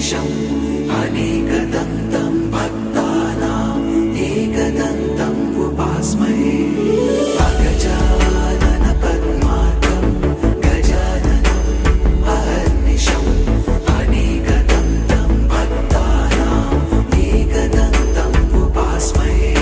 अहर्निशम् अनेकदन्तं भक्तानाम् एकदन्तम् उपास्महे अगजानन पद्मार्कं गजाननम् अहर्निशम् अनेकदन्तं भक्तानाम् एकदन्तम् उपास्महे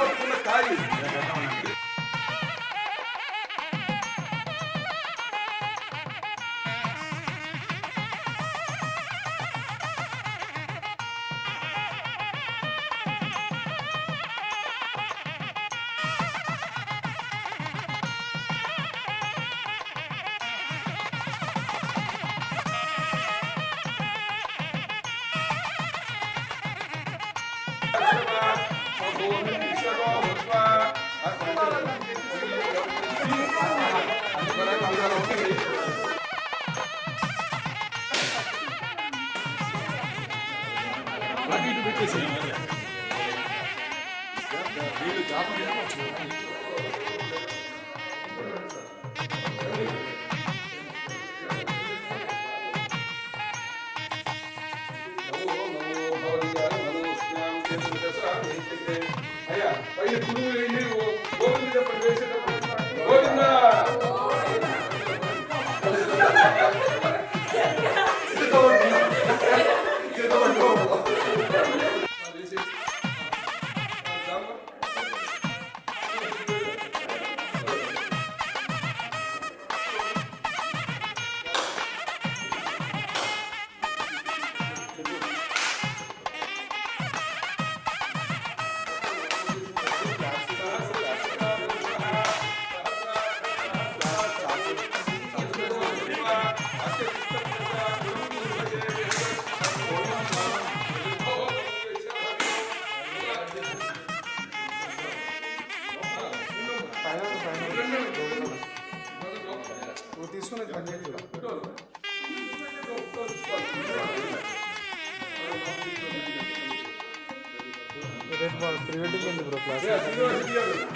పట్టుకున్న కాయి అయ్యా పైన గురువు ఏంటి గోవింద చెప్పండి వేసేటప్పుడు గోవింద తీసుకుని ప్రివెడ్డింగ్ ఉంది బ్రో క్లాస్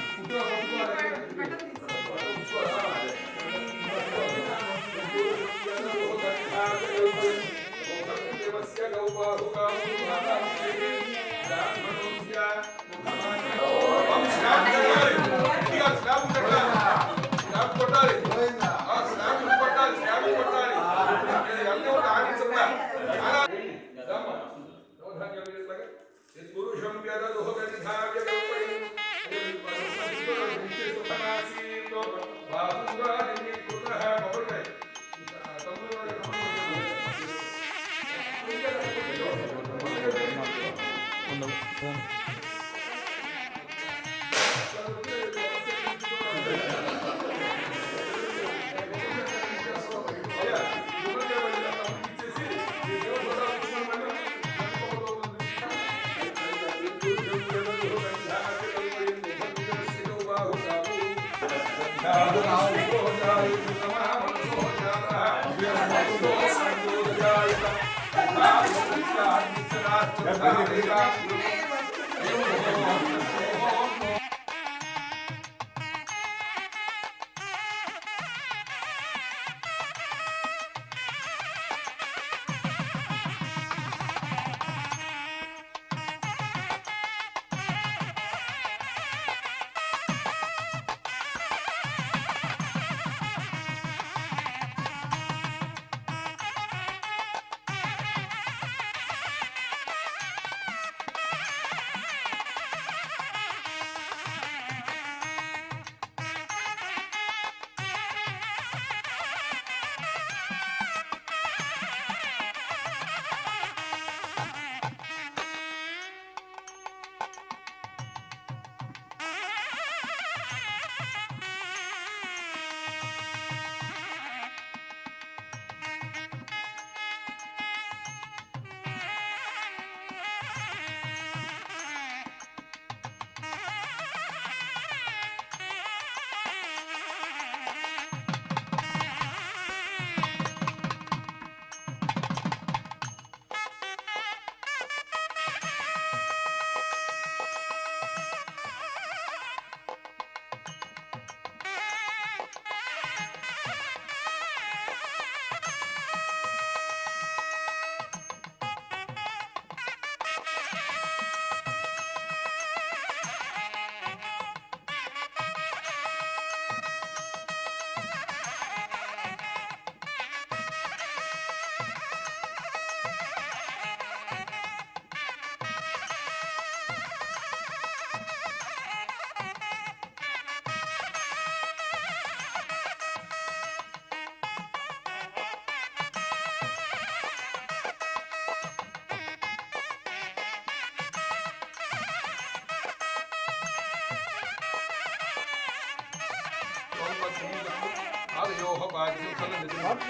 పాదయోః పాదయోః సన్నదియోః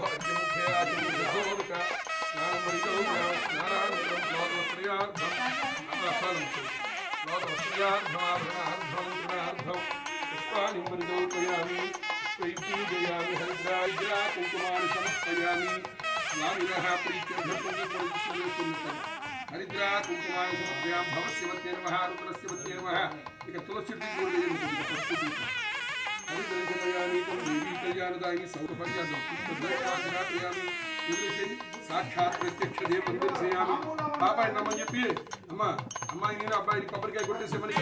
అద్యముఖే ఆచమోదక స్నానమరికౌ స్నానానంతరం లోకవస్త్రయార్థం లోకవస్త్రయార్థమాభరణార్థం తృణార్థం పుష్పాణి మరికౌపయామి పూజయామి హరిద్రాజ్రా కుంకుమాని సమర్పయామి స్వామినః ప్రీత్యర్థం హరిద్రా కుంకుమాని సమర్పయామి భవస్యవత్యే నమః రుద్రస్యవత్యే నమః ఇక తులసి ప్రస్తుతి దేవీ కళ్యాణదాయి సౌకర్యామి సాక్షాత్ ప్రత్యక్ష దేవం దర్శయామి బాబాయ్ నమ్మని చెప్పి అమ్మాయి నేను అబ్బాయిని కొబ్బరికాయ కొట్టేసేమని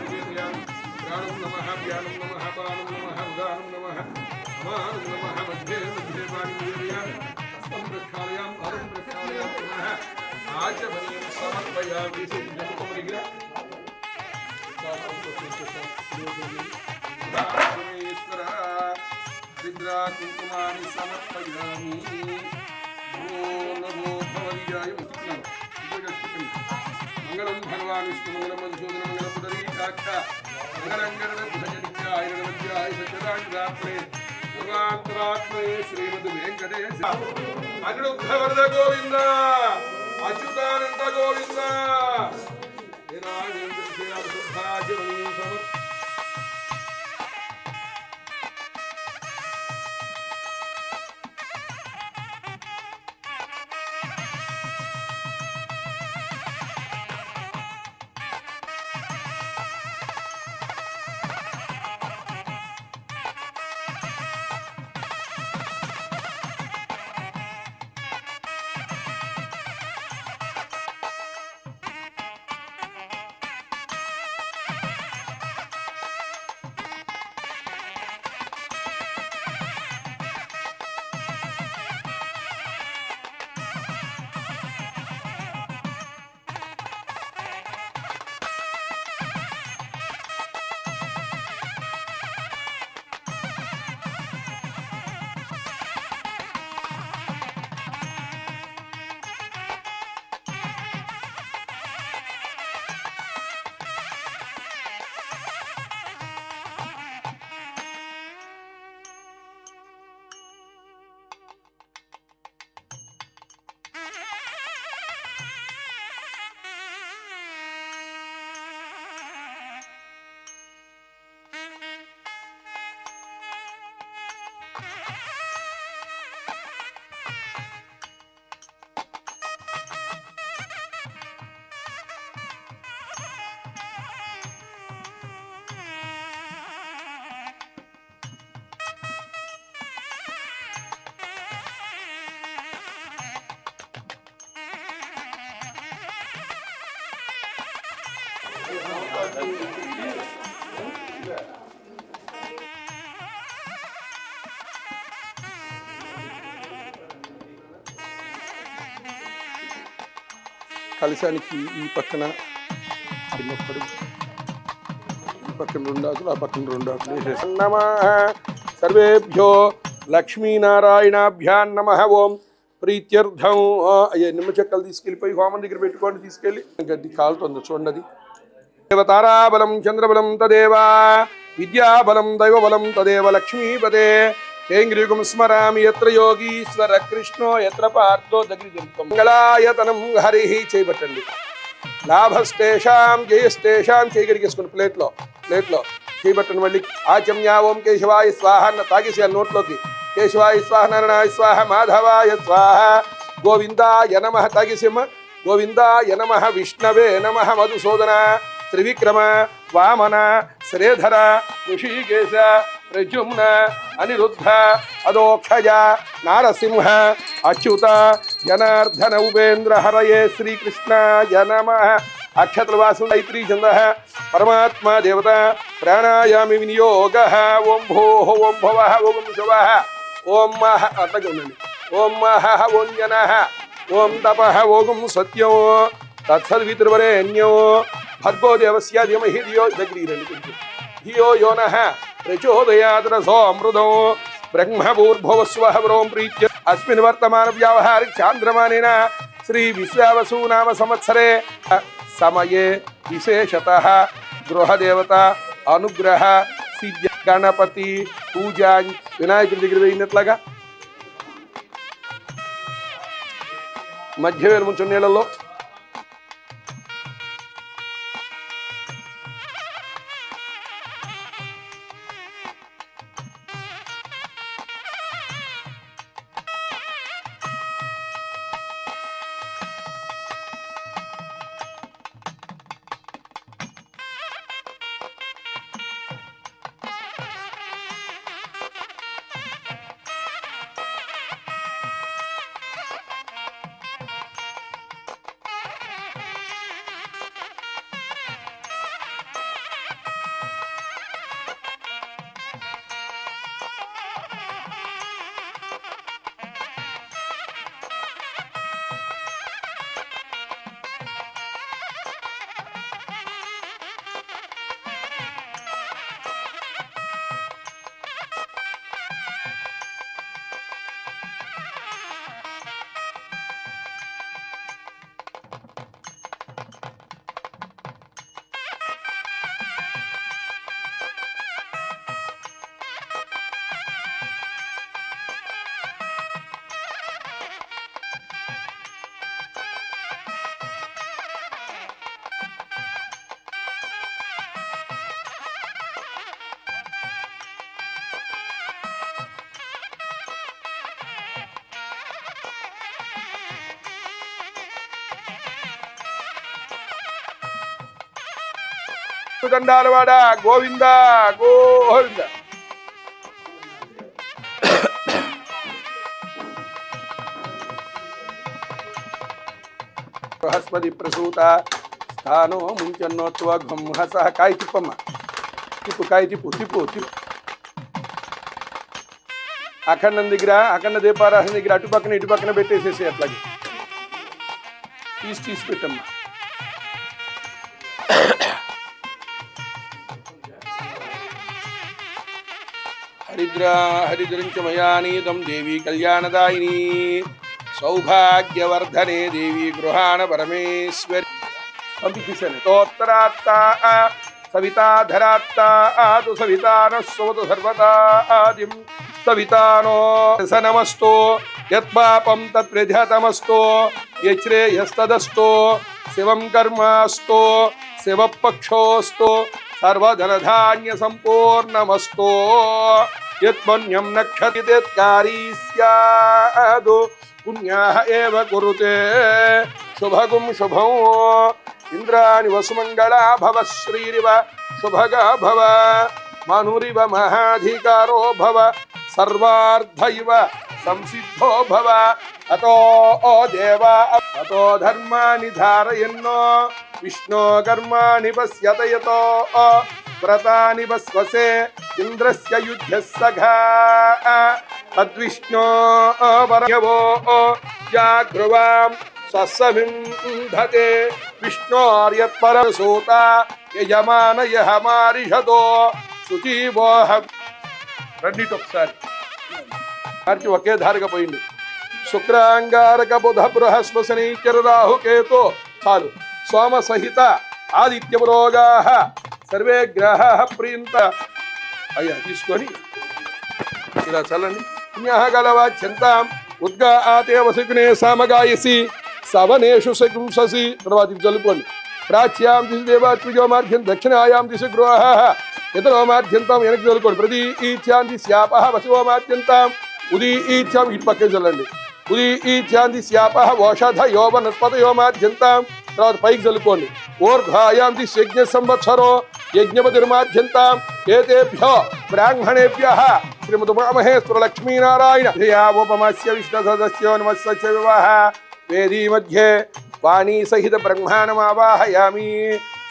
प्राणं नमः व्यानं नमः पानं नमः उदानं नमः समानं नमः मध्ये मध्ये पाणिनिर्यामि हस्तं प्रक्षालयामि पादं प्रक्षालयामि पुनः आचमनीयं समर्पयामि सिद्धमुखमरिग्र हरिद्रा कुङ्कुमानि समर्पयामि नमो भवदीयाय मंगलम भगवान विष्णु मंगलम मधुसूदन मंगलम पुंडरीकाक्ष मंगलम गरुड़ध्वजाय नमस्याय सच्चिदानंदात्मने सर्वांतरात्मने श्रीमद् वेंकटेश अनिरुद्धवरद गोविंद अच्युतानंद गोविंद हेराजेन्द्र श्रीराम सुभाषवनीय समर्थ కలశానికి ఈ పక్కన చిన్నప్పుడు ఈ పక్కన రెండు ఆకులు ఆ పక్కన రెండు ఆకులు వేసేసి నమః సర్వేభ్యో లక్ష్మీనారాయణాభ్యాం నమః ఓం ప్రీత్యర్థం అయ్యే నిమ్మ చెక్కలు తీసుకెళ్ళిపోయి హోమం దగ్గర పెట్టుకోండి తీసుకెళ్ళి గడ్డి కాలుతుంది చూడండి దేవతారాబలం చంద్రబలం తదేవ విద్యాబలం దైవబలం తదేవ లక్ష్మీపదే కేంద్రీకం స్మరామి యత్ర యోగీశ్వర కృష్ణో యత్ర పార్థో దగ్గర మంగళాయతనం హరి చేయబట్టండి లాభస్తేషాం జయస్తేషాం చేయగడిగేసుకోండి ప్లేట్లో చేయబట్టండి మళ్ళీ ఆచమ్యా ఓం కేశవాయ స్వాహ అన్న తాగేసేయాలి నోట్లోకి కేశవాయ స్వాహ నారాయణాయ స్వాహ మాధవాయ స్వాహ గోవిందాయ నమః తాగేసేమ్మ గోవిందాయ నమః విష్ణవే నమః మధుసూదన త్రివిక్రమ వామన శ్రీధర ఋషికేశ ప్రజుమ్న అనిరుద్ధ అదోక్షజ నారసింహ అచ్యుత జనార్దన ఉపేంద్ర హరయే శ్రీకృష్ణాయ నమః అక్షతల వాసు మైత్రీ చంద పరమాత్మా దేవత ప్రాణాయామి వినియోగ ఓం భో ఓం భవ ఓం శవ ఓం మహ అట్లాగే ఉండండి ఓం మహ ఓం జన ఓం తప ఓం సత్యం తత్సద్వితుర్వరేణ్యో భర్గో దేవస్య ధీమహి ధియో దగ్గరండి కొంచెం ధియో యో నః ప్రచోదయాత్ రసో అమృతం బ్రహ్మభూర్భువస్వః వ్రోం ప్రీత్య అస్మిన్ వర్తమాన వ్యావహారిక చాంద్రమానేన శ్రీ విశ్వావసు నామ సంవత్సరే సమయే విశేషతః గృహదేవత అనుగ్రహ సిద్ధ్య గణపతి పూజ వినాయకుడి దగ్గర వేయినట్లాగా మధ్య వేలు ముంచు నీళ్ళలో దండాలవాడ గోవింద గోవింద బృహస్పతి ప్రసూత స్థానో ముంచన్నోత్వ హస కాయ తిప్పమ్మ తిప్పు కాయ తిప్పు తిప్పు తిప్పు అఖండం దగ్గర అఖండ దీపారాధన దగ్గర అటుపక్కన ఇటుపక్కన పెట్టేసేసి అట్లాగే తీసి పెట్టమ్మా హరిద్రంచ మయానీతం దేవీ కళ్యాణదాయిని సౌభాగ్యవర్ధనే దేవీ గృహాణ పరమేశ్వరి పంపించేశాను తోత్తరాత్త సవితాధరాత్త ఆదు సవితాన సోతు సర్వతాదిం సవితానో నమస్తో యత్పాపం తత్ప్రజతమస్తో యశ్రేయస్తదస్తో శివం కర్మాస్తో శివపక్షోస్తో సర్వధనధాన్య సంపూర్ణమస్తో యత్మన్యం నక్షతి తత్కారీ స్యాదు పుణ్యాః ఏవ కురుతే శుభగుం శుభం ఇంద్రాణి వసుమంగళా భవ శ్రీరివ శుభగా భవ మనురివ మహాధికారో భవ సర్వార్థ ఇవ సంసిద్ధో భవ అతో దేవా అతో ధర్మాని ధారయన్నో విష్ణో కర్మాణి పశ్యత యతో వ్రతాని వస్వసే ఇంద్రస్య యుద్ధస్సఘా తద్విష్ణో వరయవో జాగృవాం స్వస్సమింధతే విష్ణోర్యత్పరసూత యజమానయః మారిషదో శుచీవోహ రెండిటి ఒకసారి మార్చి ఒకే ధారగా పోయింది శుక్రాంగారక బుధ బృహస్పతి రాహుకేతో చాలు సోమ సహిత ఆదిత్యపురోగా సర్వే గ్రహ ప్రీంత అయ్యా తీసుకొని ఇలా చల్లండి పుణ్యగలవాచ్యంతాం ఉద్గా ఆతే వసుకునే సామగాయసి సవనేషు శకుంససి తర్వాత ఇది చల్లుకోండి ప్రాచ్యాం దిశ దేవాత్రిజోమార్ఘ్యం దక్షిణాయాం దిశ గృహ ఇతరోమార్ఘ్యంతం వెనక్కి చల్లుకోండి ప్రతి ఈచ్యాంది శాప వశువోమార్ఘ్యంతాం ఉదీ ఈచ్యాం ఇటు పక్కకి చల్లండి ఉదీ ఈచ్యాంది శాప ఓషధ యోవనస్పతయోమార్ఘ్యంతాం తర్వాత పైకి చల్లుకోండి ఓర్ఘాయాం దిశ యజ్ఞ సంవత్సరో యజ్ఞపతిర్మార్ఘ్యంతాం ఏతేభ్యో బ్రాహ్మణేభ్యః శ్రీమదుమామహేశ్వర లక్ష్మీనారాయణ ధియావోపమస్య విష్ణుసదస్యోన్మస్య వివాహ వేదీ మధ్యే వాణీ సహిత బ్రహ్మాణమావాహయామి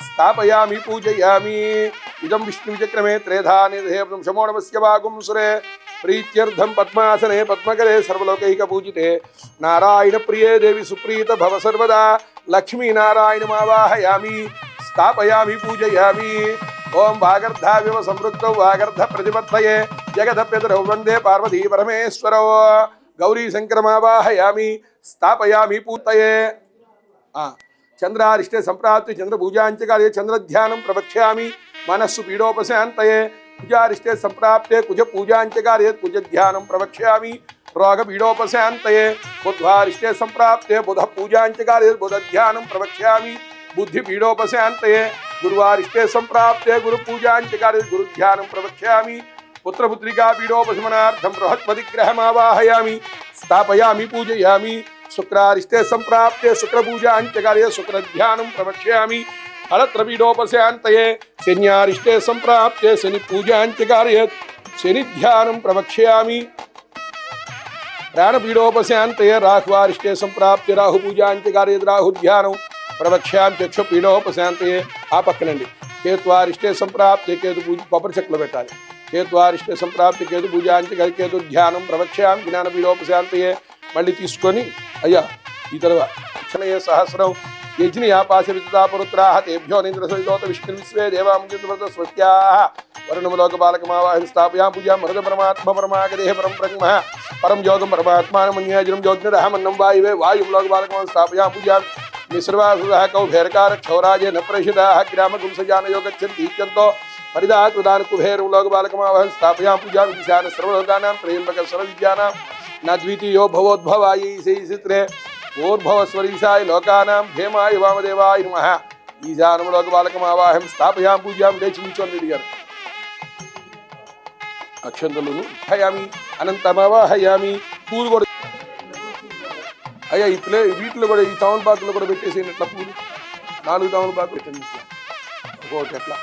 స్థాపయామి పూజయామి ఇదం విష్ణు విచక్రమే త్రేధా నిర్ధేయం శమోణమస్య వాగుంసురే ప్రీత్యర్థం పద్మాసనే పద్మకరే సర్వలోకైకపూజితే నారాయణ ప్రియే దేవి సుప్రీత భవ సర్వదా లక్ష్మీనారాయణమావాహయామి స్థాపయామి పూజయామి. ఓం వాగర్ధావివ సంవృక్తౌ వాగర్ధ ప్రతిపత్తయే జగదప్యతరౌ వందే పార్వతీ పరమేశ్వరౌ. గౌరీ శంకరమావాహయామి స్థాపయామి పూతయే. చంద్రారిష్టే సంప్రాప్తి చంద్రపూజాంచకార్యే చంద్రధ్యానం ప్రవక్ష్యామి మనస్సు పీడోపశాంతయే. కుజారిష్టే సంప్రాప్తే కుజ పూజాంచకార్యే కుజధ్యానం ప్రవక్ష్యామి రోగపీడోపశాంతయే. బుధ్వారిష్టే సంప్రాప్తే బుధ పూజాంచకార్యే బుధధ్యానం ప్రవక్ష్యామి బుద్ధిపీడోపశాంతయే. గురువారిష్టే సంప్రాప్తే గురు పూజాంచకార్యే గురుధ్యానం ప్రవక్ష్యామి పుత్రపుత్రికా పీడోపశమనార్థం బృహస్పతిగ్రహమావాహయామి స్థాపయామి పూజయామి. శుక్రారిష్టే సంప్రాప్తే శుక్రపూజాంచకార్యే శుక్రధ్యానం ప్రవక్ష్యామి కళత్రపీడోపశాంతయే. శన్యారిష్టే సంప్రాప్తే శని పూజాంచకార్యే శనిధ్యానం ప్రవక్ష్యామి ప్రాణపీడోపశాంతయే. రాహువారిష్టే సంప్రాప్తే రాహుపూజాంచకార్యే రాహుధ్యానం ప్రవక్ష్యామి చక్షుపీడోపశాంతయే. ఆ పక్కనండి. కేతువారిష్టే సంప్రాప్తే కేతు పూజ కొబ్బరి చెక్కలు పెట్టాలి. కేతువారిష్టే సంప్రాప్తి కేతు పూజాంచకార్యే కేతు ధ్యానం ప్రవక్ష్యామి జ్ఞానపీడోపశాంతయే. మళ్ళీ తీసుకొని అయ్యా ఈ తర్వాత క్షణయే సహస్రం యజ్ఞయాపాశవితాపురుత్రాః తేభ్యో నింద్రసవితోత విష్ణు విశ్వే దేవామృత స్వస్త్యాః వరుణములోకపాలకమావాహం స్థాపయామి పూజాం మరుద పరమాత్మ పరమాగదేహ పరం బ్రహ్మ పరం యోగం పరమాత్మానమన్యాజనం జ్యోతిరహమన్నం వాయువే వాయుం లోకపాలకమాం స్థాపయామి పూజాం మిశ్రవాసుదః కౌభేరకార క్షౌరాజే న ప్రషిదాః గ్రామగుంసజానయో గచ్చన్తి ఇత్యంతో పరిదాకృదాన కుబేరం లోకపాలకమావాహం స్థాపయామి పూజాం ఈశాన సర్వలోకానాం త్రయంబక సర్వవిద్యానాం నద్వితీయో భవోద్భవాయ ఈశైసిత్రే ఓర్భవస్వరీశాయ లోకానాం భేమాయ వామదేవాయ నమః. ఈశానం లోకపాలకమావాహం స్థాపయామి పూజాం. లేచి నిల్చొని అడిగారు. అక్షంతలను హయామి అనంతమావాహయామి. పూలు కూడా అయ్యా ఈ వీటిలో కూడా ఈ తమలపాకులో కూడా పెట్టేసేయండి. ఇట్లా పూలు 4 తమలపాకులు పెట్టండి. ఒకటి ఎట్లా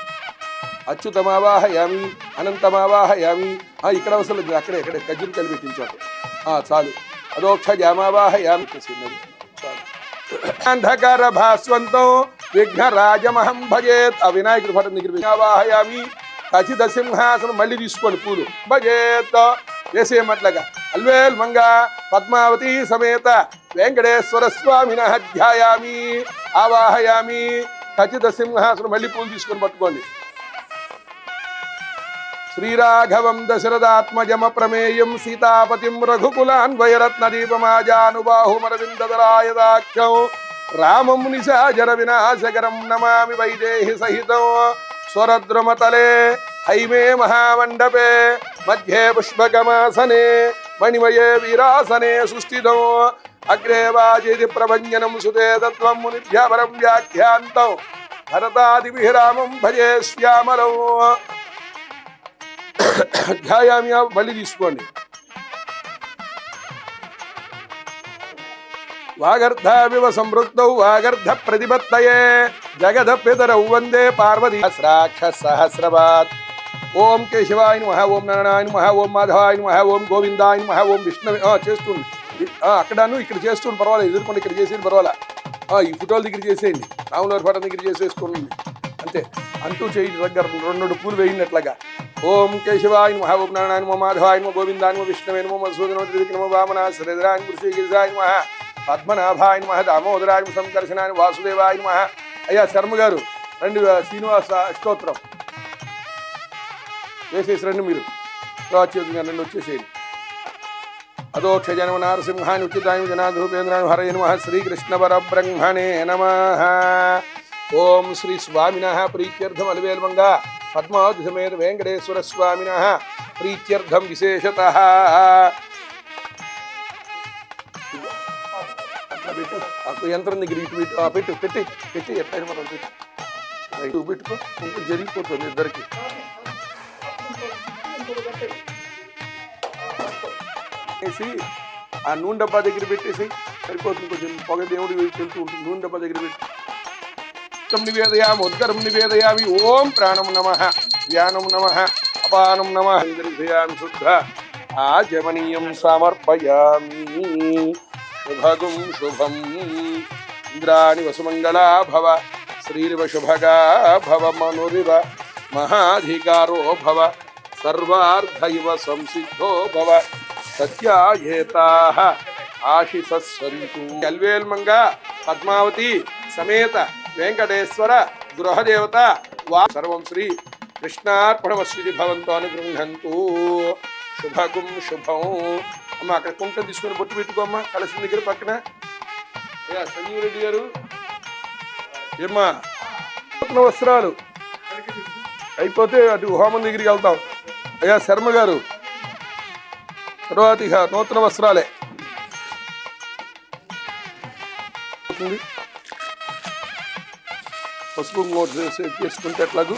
అచ్యుతమావాహయామి అనంతమావాహయామి. ఇక్కడ అవసరం లేదు, అక్కడే ఖర్జూర కలిపి పెట్టించాడు చాలు. అదోక్షజామావాహయామి చాలు. అంధకార భాస్వంతో విఘ్నరాజమహం భజేత్. ఆ వినాయకుడి పటం దగ్గర ఆవాహయామి. ఖచ్చిత సింహాసనం మళ్ళీ తీసుకోండి పూలు భజేత్ వేసేయమట్లాగా. అల్వేల్ మంగ పద్మావతి సమేత వెంకటేశ్వర స్వామిన ధ్యాయామి ఆవాహయామి. ఖచ్చిత సింహాసనం మళ్ళీ పూలు తీసుకొని పట్టుకోండి. శ్రీరాఘవం దశరథాత్మజమ ప్రమేయం సీతాపతిం రఘుకులాన్వయరత్నదీపమాజానుబాహుమరవిందరాయదాఖ్యం రామం నిశాచర వినాశకరం నమామి వైదేహి సహితం. స్వరద్రుమతలే హైమే మహామండపే మధ్యే పుష్పకమాసనే మణిమయే వీరాసనే సుస్థితం. అగ్రే వాచేది ప్రభంజనం సుతే తత్వం మునిభ్య పరం వ్యాఖ్యాంతం భరతాదివిరామం భజే శ్యామలం. ధ్యాయామి. మళ్ళీ తీసుకోండి. వాగర్ధావివ సంవృక్తౌ వాగర్ధ ప్రతిపత్తయే జగదప్యతరౌ వందే పార్వతీ సహస్రపాత్. ఓం కేశవాయ నమః ఓం నారాయణ నమః ఓం మాధవాయ నమః ఓం గోవిందాయ నమః ఓం విష్ణువే. చేస్తుంది అక్కడను ఇక్కడ చేస్తుంది పర్వాలేదు. ఎదుర్కొండి ఇక్కడ చేసేది పర్వాలా. ఈ ఫోటోల దగ్గర చేసేయండి. రాములవారి పటం దగ్గర చేసేసుకోండి అంతే. అంటూ చేయి దగ్గర 2 పూలు వేయినట్లాగా. ఓం కేశవాయ నమః ఓం నారాయణ నమః మాధవాయ నమః గోవిందాయ నమః విష్ణువే నమః మధుసూదనాయ నమః వామనాయ శ్రీధరాయ కృష్ణగిరిజాయ నమః పద్మనాభాయ నమః దామోదరాయ సంకర్షణాయ వాసుదేవాయ నమః. అయ్యా శర్మ గారు రండి. శ్రీనివాస స్తోత్రం వేసేసి రండి. మీరు రాచేతుగా రండి వచ్చేసేయండి. అదోక్షజనమ నారసింహాని ఉచితాయ జనాధూపేంద్రాయ హరయ నమః శ్రీకృష్ణ పరబ్రహ్మణే నమః. ఓం శ్రీ స్వామినః ప్రీత్యర్థం అలవేల్మంగ పద్మావతి సమేత వెంకటేశ్వర స్వామినః ప్రీత్యర్థం విశేషతః. అట్లా పెట్టు. యంత్రం దగ్గర ఇటు పెట్టు పెట్టి పెట్టి ఎట్లయినా మనం పెట్టు పెట్టుకో. ఇంకా జరిగిపోతుంది ఇద్దరికి. వేసి ఆ నూనె డబ్బా దగ్గర పెట్టేసి సరిపోతుంది. కొంచెం పొగ దేవుడి వెళ్తూ ఉంటుంది. నూనె డబ్బా దగ్గర పెట్టి నివేదయామి ఉద్దరం నివేదయామి. ఓం ప్రాణం నమః వ్యానం నమః అపానం నమః ఇంద్రియామి శుద్ధ ఆజమనీయం సమర్పయామి. శుభగుం శుభం ఇంద్రాణి వసుమంగళా భవ శ్రీరివ శుభగా భవ మనురివ మహాధికారో భవ సర్వార్థైవ సంసిద్ధో భవ సత్యాయేతాః ఆశిసస్సంతు. అల్వేల్మంగ పద్మావతి సమేత వెంకటేశ్వర గృహదేవత వా సర్వం శ్రీ కృష్ణార్పణమస్తు భవంతో అనుగృహంతు. శుభగుం శుభం. అమ్మ అక్కడ కుంకుమ తీసుకొని బొట్టు పెట్టుకోమ్మా కలసిన దగ్గర పక్కన. అయ్యా సంజీవ్ రెడ్డి గారు ఏమ్మా నూతన వస్త్రాలు అయిపోతే అటు హోమం దగ్గరికి వెళ్తాం. అయ్యా శర్మ గారు తర్వాత ఇక నూతన వస్త్రాలే పసుపు చేసుకుంటే ఎట్లాగూ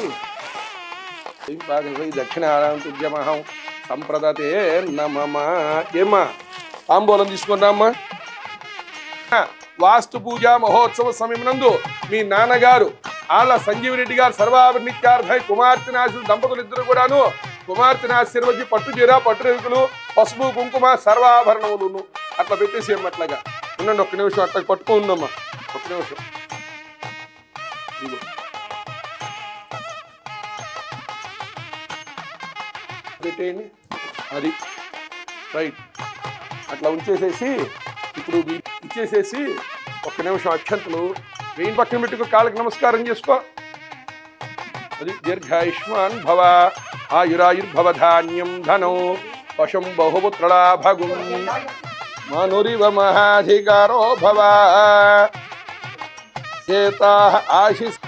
బాగా దక్షిణారాంతుద్యమహం సంప్రదతే నమమ. ఏమ్మా తాంబూలం తీసుకుని రామ్మా. వాస్తు పూజా మహోత్సవ సమయమునందు మీ నాన్నగారు ఆళ్ళ సంజీవ్ రెడ్డి గారు సర్వాభినిత్యార్థై కుమార్తె నాశులు దంపతులు ఇద్దరు కూడాను కుమార్తెను ఆశీర్వదించి పట్టు చీర పట్టు రేకులు పసుపు కుంకుమ సర్వాభరణములు అట్లా పెట్టేసి అట్లాగా ఉండండి. ఒక్క నిమిషం అట్లా పట్టుకో ఉందమ్మా. ఒక్క నిమిషం పెట్టేయండి. అది రైట్ అట్లా ఉంచేసేసి ఇప్పుడు ఇచ్చేసేసి ఒక్క నిమిషం అక్షంతలు వెయ్యి పక్కన పెట్టుకో కాళ్ళకి నమస్కారం చేసుకో. అది దీర్ఘాయుష్మాన్ భవ ఆయురాయుర్భవ ధాన్యం ధనం పశుం బహుపుత్రలాభగుం మనురివ మహాధికారో భవ చేతాః ఆశిస్.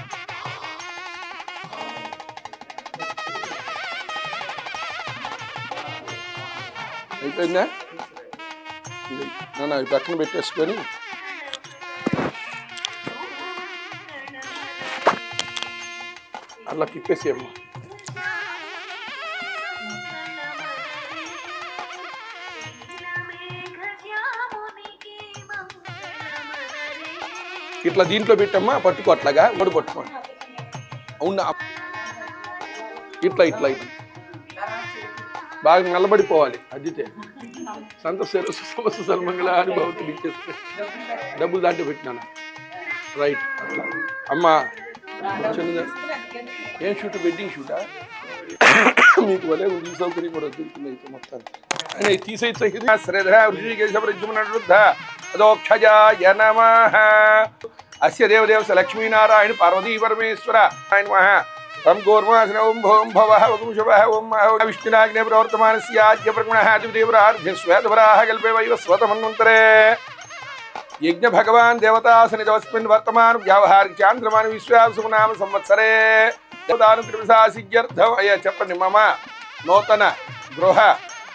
అయిపోయిందా? నన్ను అవి పక్కన పెట్టేసుకొని అలా తిప్పేసేయమ్మా. ఇట్లా దీంట్లో పెట్టమ్మా. పట్టుకో అట్లాగా మూడు పట్టుకోండి. అవునా ఇట్లా ఇట్లా ఇట్లా బాగా నల్లబడిపోవాలి. అదితే సంతోష సర్మంగళ అనుభవతులు ఇచ్చేస్తే డబ్బులు దాంట్లో పెట్టినాను. రైట్ అట్లా అమ్మా. ఏం షూట్? వెడ్డింగ్ షూటా? మీకు వలే ఈ సౌకర్యం కూడా దొరుకుతుంది అయితే మొత్తాన్ని. ఆయన తీసేసి శ్రీధర ఋషికేశవృద్ధ అదోక్షజాయ నమః. అస్య దేవదేవస లక్ష్మీనారాయణ పార్వతీ పరమేశ్వర ఆయన మహ తం గోర్మాసిన ఓం భోం భవ ఓం శుభ ఓం విష్ణునాగ్నే ప్రవర్తమానస్య ఆద్య ప్రగుణః దేవరార్ధ్య శ్వేతవరాహ కల్పే వైవ స్వతమన్వంతరే యజ్ఞ భగవాన్ దేవతాసని తస్మిన్ వర్తమాన వ్యావహారిక చాంద్రమాన విశ్వాసనామ సంవత్సరే దేవతాను త్రివిశాసిద్ధ్యర్థం. అయ్యా చెప్పండి. మమ నూతన గృహ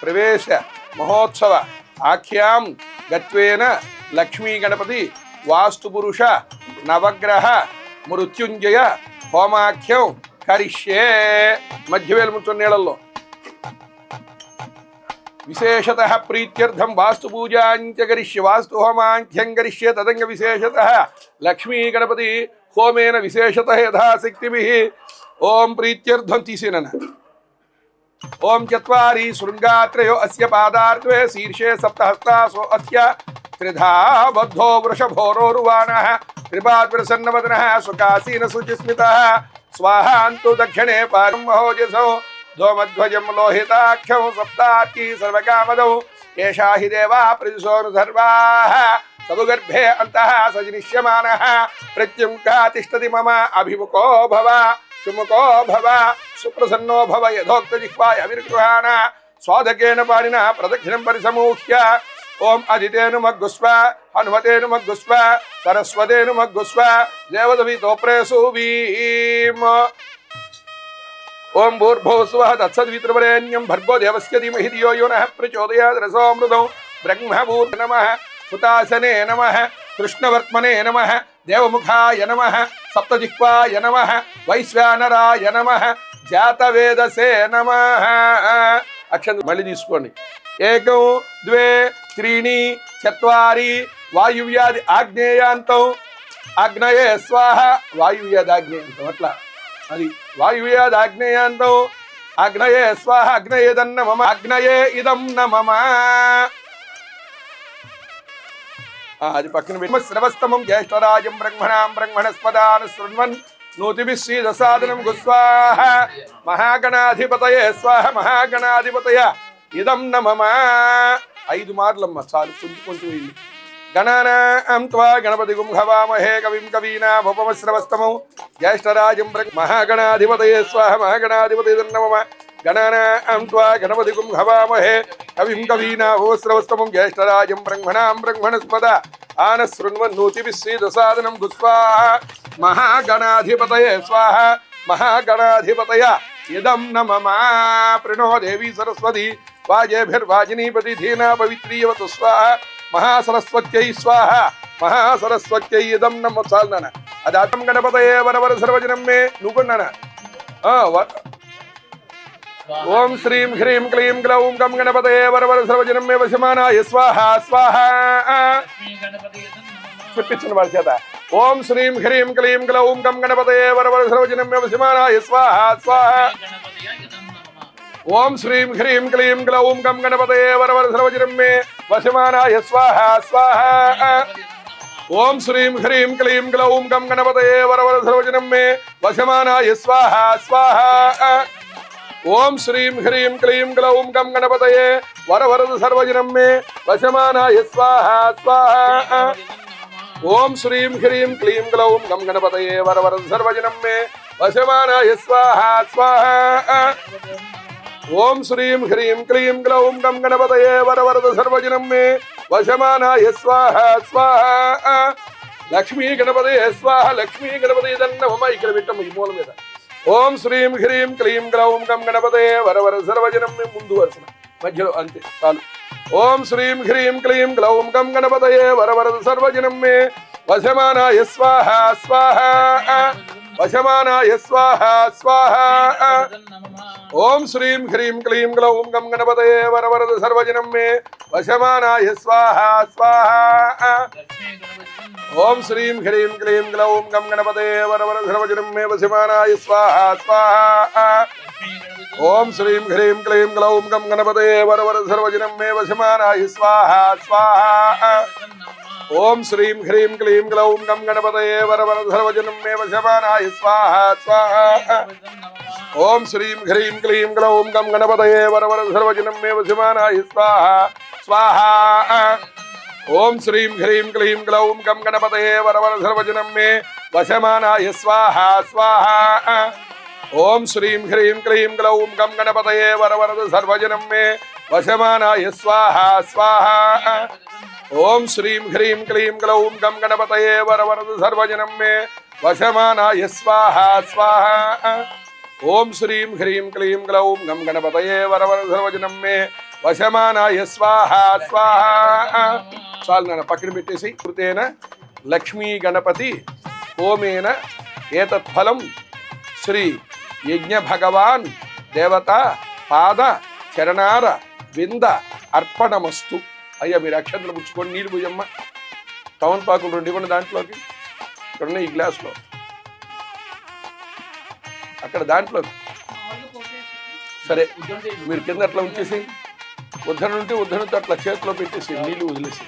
ప్రవేశ మహోత్సవ ఆఖ్యాం గత్వేన లక్ష్మీ గణపతి వాస్తుపురుష నవగ్రహ మృత్యుంజయ హోమాఖ్యం కరిష్యే. మధ్యవేలు ముచ్చని నీళ్ళల్లో విశేషతః ప్రీత్యర్థం వాస్తు పూజాంచ కరిష్య వాస్తు హోమాంఖ్యం కరిష్యే. తదంగ విశేషతః లక్ష్మీ గణపతి హోమేన విశేషతః యథాశక్తిభిః. ఓం ప్రీత్యర్థం తీసేన. ఓం చత్వారి శృంగాత్రయో అస్య పాదార్త్వే శీర్షే సప్తహస్తాసో అస్య త్రిధా బద్ధో వృషభోరోరువాణః త్రిపాద్ప్రసన్నవదనః సుఖాసీన శుచిస్మితః స్వాహాంతు దక్షిణే పారం మహోజసో ధూమధ్వజం లోహితాఖ్యం సప్తార్కీ సర్వకామదౌ ఏషా హి దేవా ప్రతిశోను సర్వాః తదుగర్భే అంతః సజనిష్యమానః ప్రత్యుంకా తిష్టతి మమ అభిముఖో భవ సుముఖో భవ సుప్రసన్నో భవ యథోక్త జిహ్వాయ అవిర్గృహాణ స్వాదకేన పాణినా ప్రదక్షిణం పరిసమూహ్య. ఓం అదితేను మగ్గుస్వ హనుమతేను మగ్గుస్వ సరస్వతేను మగ్గుస్వ దేవదవితో ప్రేసూవీం. ఓం భూర్భువస్సువః తత్సద్వితుర్వరేణ్యం భర్గో దేవస్య ధీమహి ధియో యో నః ప్రచోదయాత్ రసోమృతం బ్రహ్మభూర్ నమః హుతాసనే నమః కృష్ణవర్త్మనే నమః దేవముఖాయ నమః సప్తజిహ్వాయ నమః వైశ్వానరాయ నమః జాతవేదసే నమః. అక్షంత మళ్ళీ తీసుకోండి. ఏకం ద్వే త్రీణి చత్వారి వాయువ్యాది ఆగ్నేయాంతం ఆగ్నేయే స్వాహ. వాయువ్యాది ఆగ్నేయాంతం అట్లా అది వాయువ్యాది ఆగ్నేయాంతం ఆగ్నేయే స్వాహ. అగ్నయేదన్న మమ అగ్నయే ఇదం నమమ. అది పక్కన పెట్టి శ్రవస్తమం జ్యేష్ఠరాజం బ్రహ్మణాం బ్రహ్మణస్పదాన్ శృణ్వన్ నూతిభిశ్రీదసాదనం గుస్వాహ మహాగణాధిపతయే స్వాహ మహాగణాధిపతయ ఇదం నమమ 5 మార్లమ్మ చాలు కొంచెం కొంచెం ఇల్లు గణానాం త్వా గణపతిగుం హవామహే కవిం కవీనాముపమశ్రవస్తమం జ్యేష్ఠరాజం మహాగణాధిపతయే స్వాహ మహాగణాధిపతయ ఇదం నమమ గణానాం త్వా గణపతిగుం హవామహే కవిం కవీనాముపమశ్రవస్తమం జ్యేష్ఠరాజం బ్రహ్మణస్పద ఆనశృణ్వన్నూతిభిశ్రీదసాదనం గుస్వాహ మహాగణాధిపతయే స్వాహ మహాగణాధిపతయ ఇదం నమమ ప్రణో దేవీ సరస్వతి వాజేభిర్వాజినీపతి ధీనా పవిత్రీయవతు స్వాహ మహాసరస్వత్యై స్వాహ మహాసరస్వత్యై ఇదం నమ చాలు నాన్న అది అటం గణపతయే వరవర సర్వజనం మే నువ్వు నాన్న ఓం శ్రీం హ్రీం క్లీం గ్లౌం గం గణపతయే వరవర సర్వజనం మే వశమానాయ స్వాహ స్వాహ చెప్పించిన వారి చేత ఓం శ్రీం హ్రీం క్లీం గ్లౌం గం గణపతయే వరవర సర్వజనం మే వశమానాయ స్వాహ స్వాహ ఓం శ్రీం హ్రీం క్లీం గ్లౌం గం గణపతయే వరవర సర్వజనం మే వశమానాయ స్వాహ స్వాహ ఓం శ్రీం హ్రీం క్లీం గ్లౌం గం గణపతయే వరవర సర్వజనం మే వశమానాయ స్వాహ స్వాహ ఓం శ్రీం హ్రీం క్లీం గ్లౌం గం గణపతయే వరవరద సర్వజనం మే వశమానాయ స్వాహ స్వాహ ఓం శ్రీం హ్రీం క్లీం గ్లౌం గం గణపతయే వరవరద సర్వజనం మే వశమానాయ స్వాహ స్వాహ ఓం శ్రీం హ్రీం క్లీం గ్లౌం గం గణపతయే వరవరద సర్వజనం మే వశమానాయ స్వాహ స్వాహ లక్ష్మీ గణపతయే స్వాహ లక్ష్మీ గణపతయ నమః ఇక్కడ పెట్టమ్మ ఈ మూల మీద ఓం శ్రీం హ్రీం క్లీం గ్లౌం గం గణపతయే వరవర సర్వజనం మే ముందు వరుసన మధ్యలో అంతే చాలు ఓం శ్రీం హ్రీం క్లీం గ్లౌం గం గణపతయే వరవర సర్వజనం మే వశమానాయ స్వాహ స్వాహ వశమానాయ స్వాహ స్వాహ ఓం శ్రీం హ్రీం క్లీం గ్లౌం గం గణపతయే వరవర సర్వజనం మే వశమానాయ స్వాహ స్వాహ ఓం శ్రీం హ్రీం క్లీం గ్లౌం గం గణపతయే వరవర సర్వజనం మే వశమానాయ స్వాహ స్వాహ ఓం శ్రీం హ్రీం క్లీం గ్లౌం గం గణపతయే వరవర సర్వజనం మే వశమానాయ స్వాహ స్వాహ ఓం శ్రీం హ్రీం క్లీం గ్లౌం గం గణపతయే వరవర సర్వజనం మే వశమానాయ స్వాహ స్వాహ ఓం శ్రీం హ్రీం క్లీం గ్లౌం గం గణపతయే వరవర సర్వజనం మే వశమానాయ స్వాహ స్వాహ ఓం శ్రీం హ్రీం క్లీం గ్లౌం గం గణపతయే వరవర సర్వజనం మే వశమానాయ స్వాహ స్వాహ ఓం శ్రీం హ్రీం క్లీం గ్లౌం గం గణపతయే వరవర సర్వజనం మే వశమానాయ స్వాహ స్వాహ ఓం శ్రీం హ్రీం క్లీం గ్లౌం గం గణపతయే వరవర సర్వజనం మే వశమానాయ స్వాహ స్వాహ ఓం శ్రీం హ్రీం క్లీం గ్లౌం గం గణపతయే వరవర సర్వజనం మే వశమానాయ స్వాహ స్వాహ చాలు నాన్న పక్కన పెట్టేసి కృతేన లక్ష్మీ గణపతి హోమేన ఏతత్ఫలం శ్రీ యజ్ఞ భగవాన్ దేవత పాద చరణార వింద అర్పణమస్తు అయ్యా మీరు అక్షంతలు పుచ్చుకొని నీళ్ళు పోయమ్మ తమలపాకులు 2 ఇవ్వండి దాంట్లోకి ఇక్కడ ఈ గ్లాస్లో అక్కడ దాంట్లో సరే మీరు కింద అట్లా ఉంచేసి ఉద్ధరణతో అట్లా చేతిలో పెట్టేసి నీళ్ళు వదిలేసి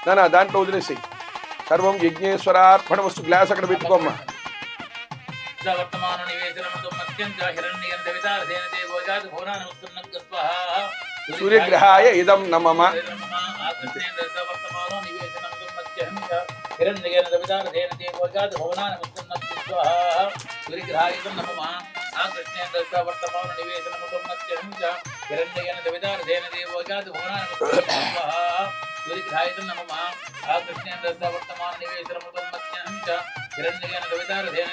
నాన్న దాంట్లో వదిలేసి సర్వం యజ్ఞేశ్వరార్పణ వస్తు గ్లాస్ అక్కడ పెట్టుకోమ్మా సూర్యగ్రహాయ ఇదం నమమ వర్తమాన సూర్యగ్రహాయ నమః ఆకృష్ణేంద్ర వర్తమాన నివేశనముతం మత్స్యం చ హిరణ్యయేన దవితారధేన దేవోజాత భువనానముత్సన్నః స్వాహా సూర్యగ్రహాయ నమః ఆకృష్ణేంద్ర వర్తమాన నివేశనముతం మత్స్యం చ హిరణ్యయేన దవితారధేన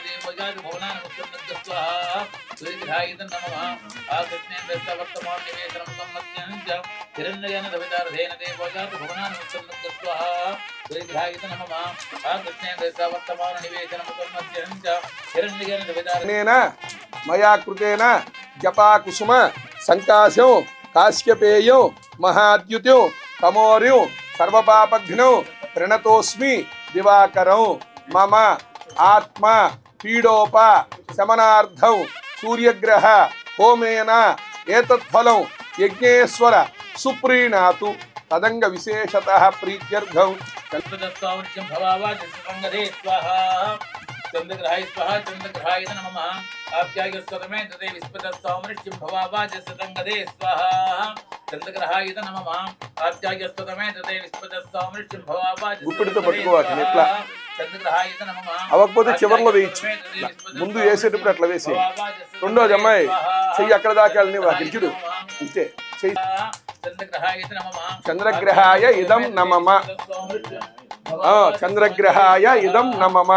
దేవోజాత భువనానముత్సన్నః స్వాహా సూర్యగ్రహాయ నమః ఆకృష్ణేంద్ర వర్తమాన నివేశనముతం మత్స్యం చ హిరణ్యయేన దవితారధేన మయా కృతేన జపా కుసుమ సంకాశం కాశ్యపేయం మహాద్యుత్యం తమోర్యం సర్వపాపఘ్నం ప్రణతోస్మి దివాకరం మమ ఆత్మ పీడోప శమనార్థం సూర్యగ్రహ హోమేన ఏతత్ఫలం యజ్ఞేశ్వర సుప్రీణాతు తదంగ విశేషతః ప్రీత్యర్థం चंद्रग्रहाय स्वाहा चंद्रग्रहाय नमः आप्याय स्वतमे तदे विस्पतस्तामृष्टिं भवावाजसतंगदे स्वाहा चंद्रग्रहाय नमः आप्याय स्वतमे तदे विस्पतस्तामृष्टिं గుప్పిడితో भवावाजसतंगदे పట్టుకోవాలి ఎట్లా चंद्रग्रहाय नमः అవ్వకపోతే చివర్లో వేయచ్చు ముందు వేసేటప్పుడు అట్లా వేసి రెండోది అమ్మాయి చెయ్యి అక్కడ దాకా వెళ్ళని గిరిచుడు అంతే చెయ్యి चंद्रग्रहाय नमः చంద్రగ్రహాయ ఇదం నమమ చంద్రగ్రహాయ ఇదం నమమ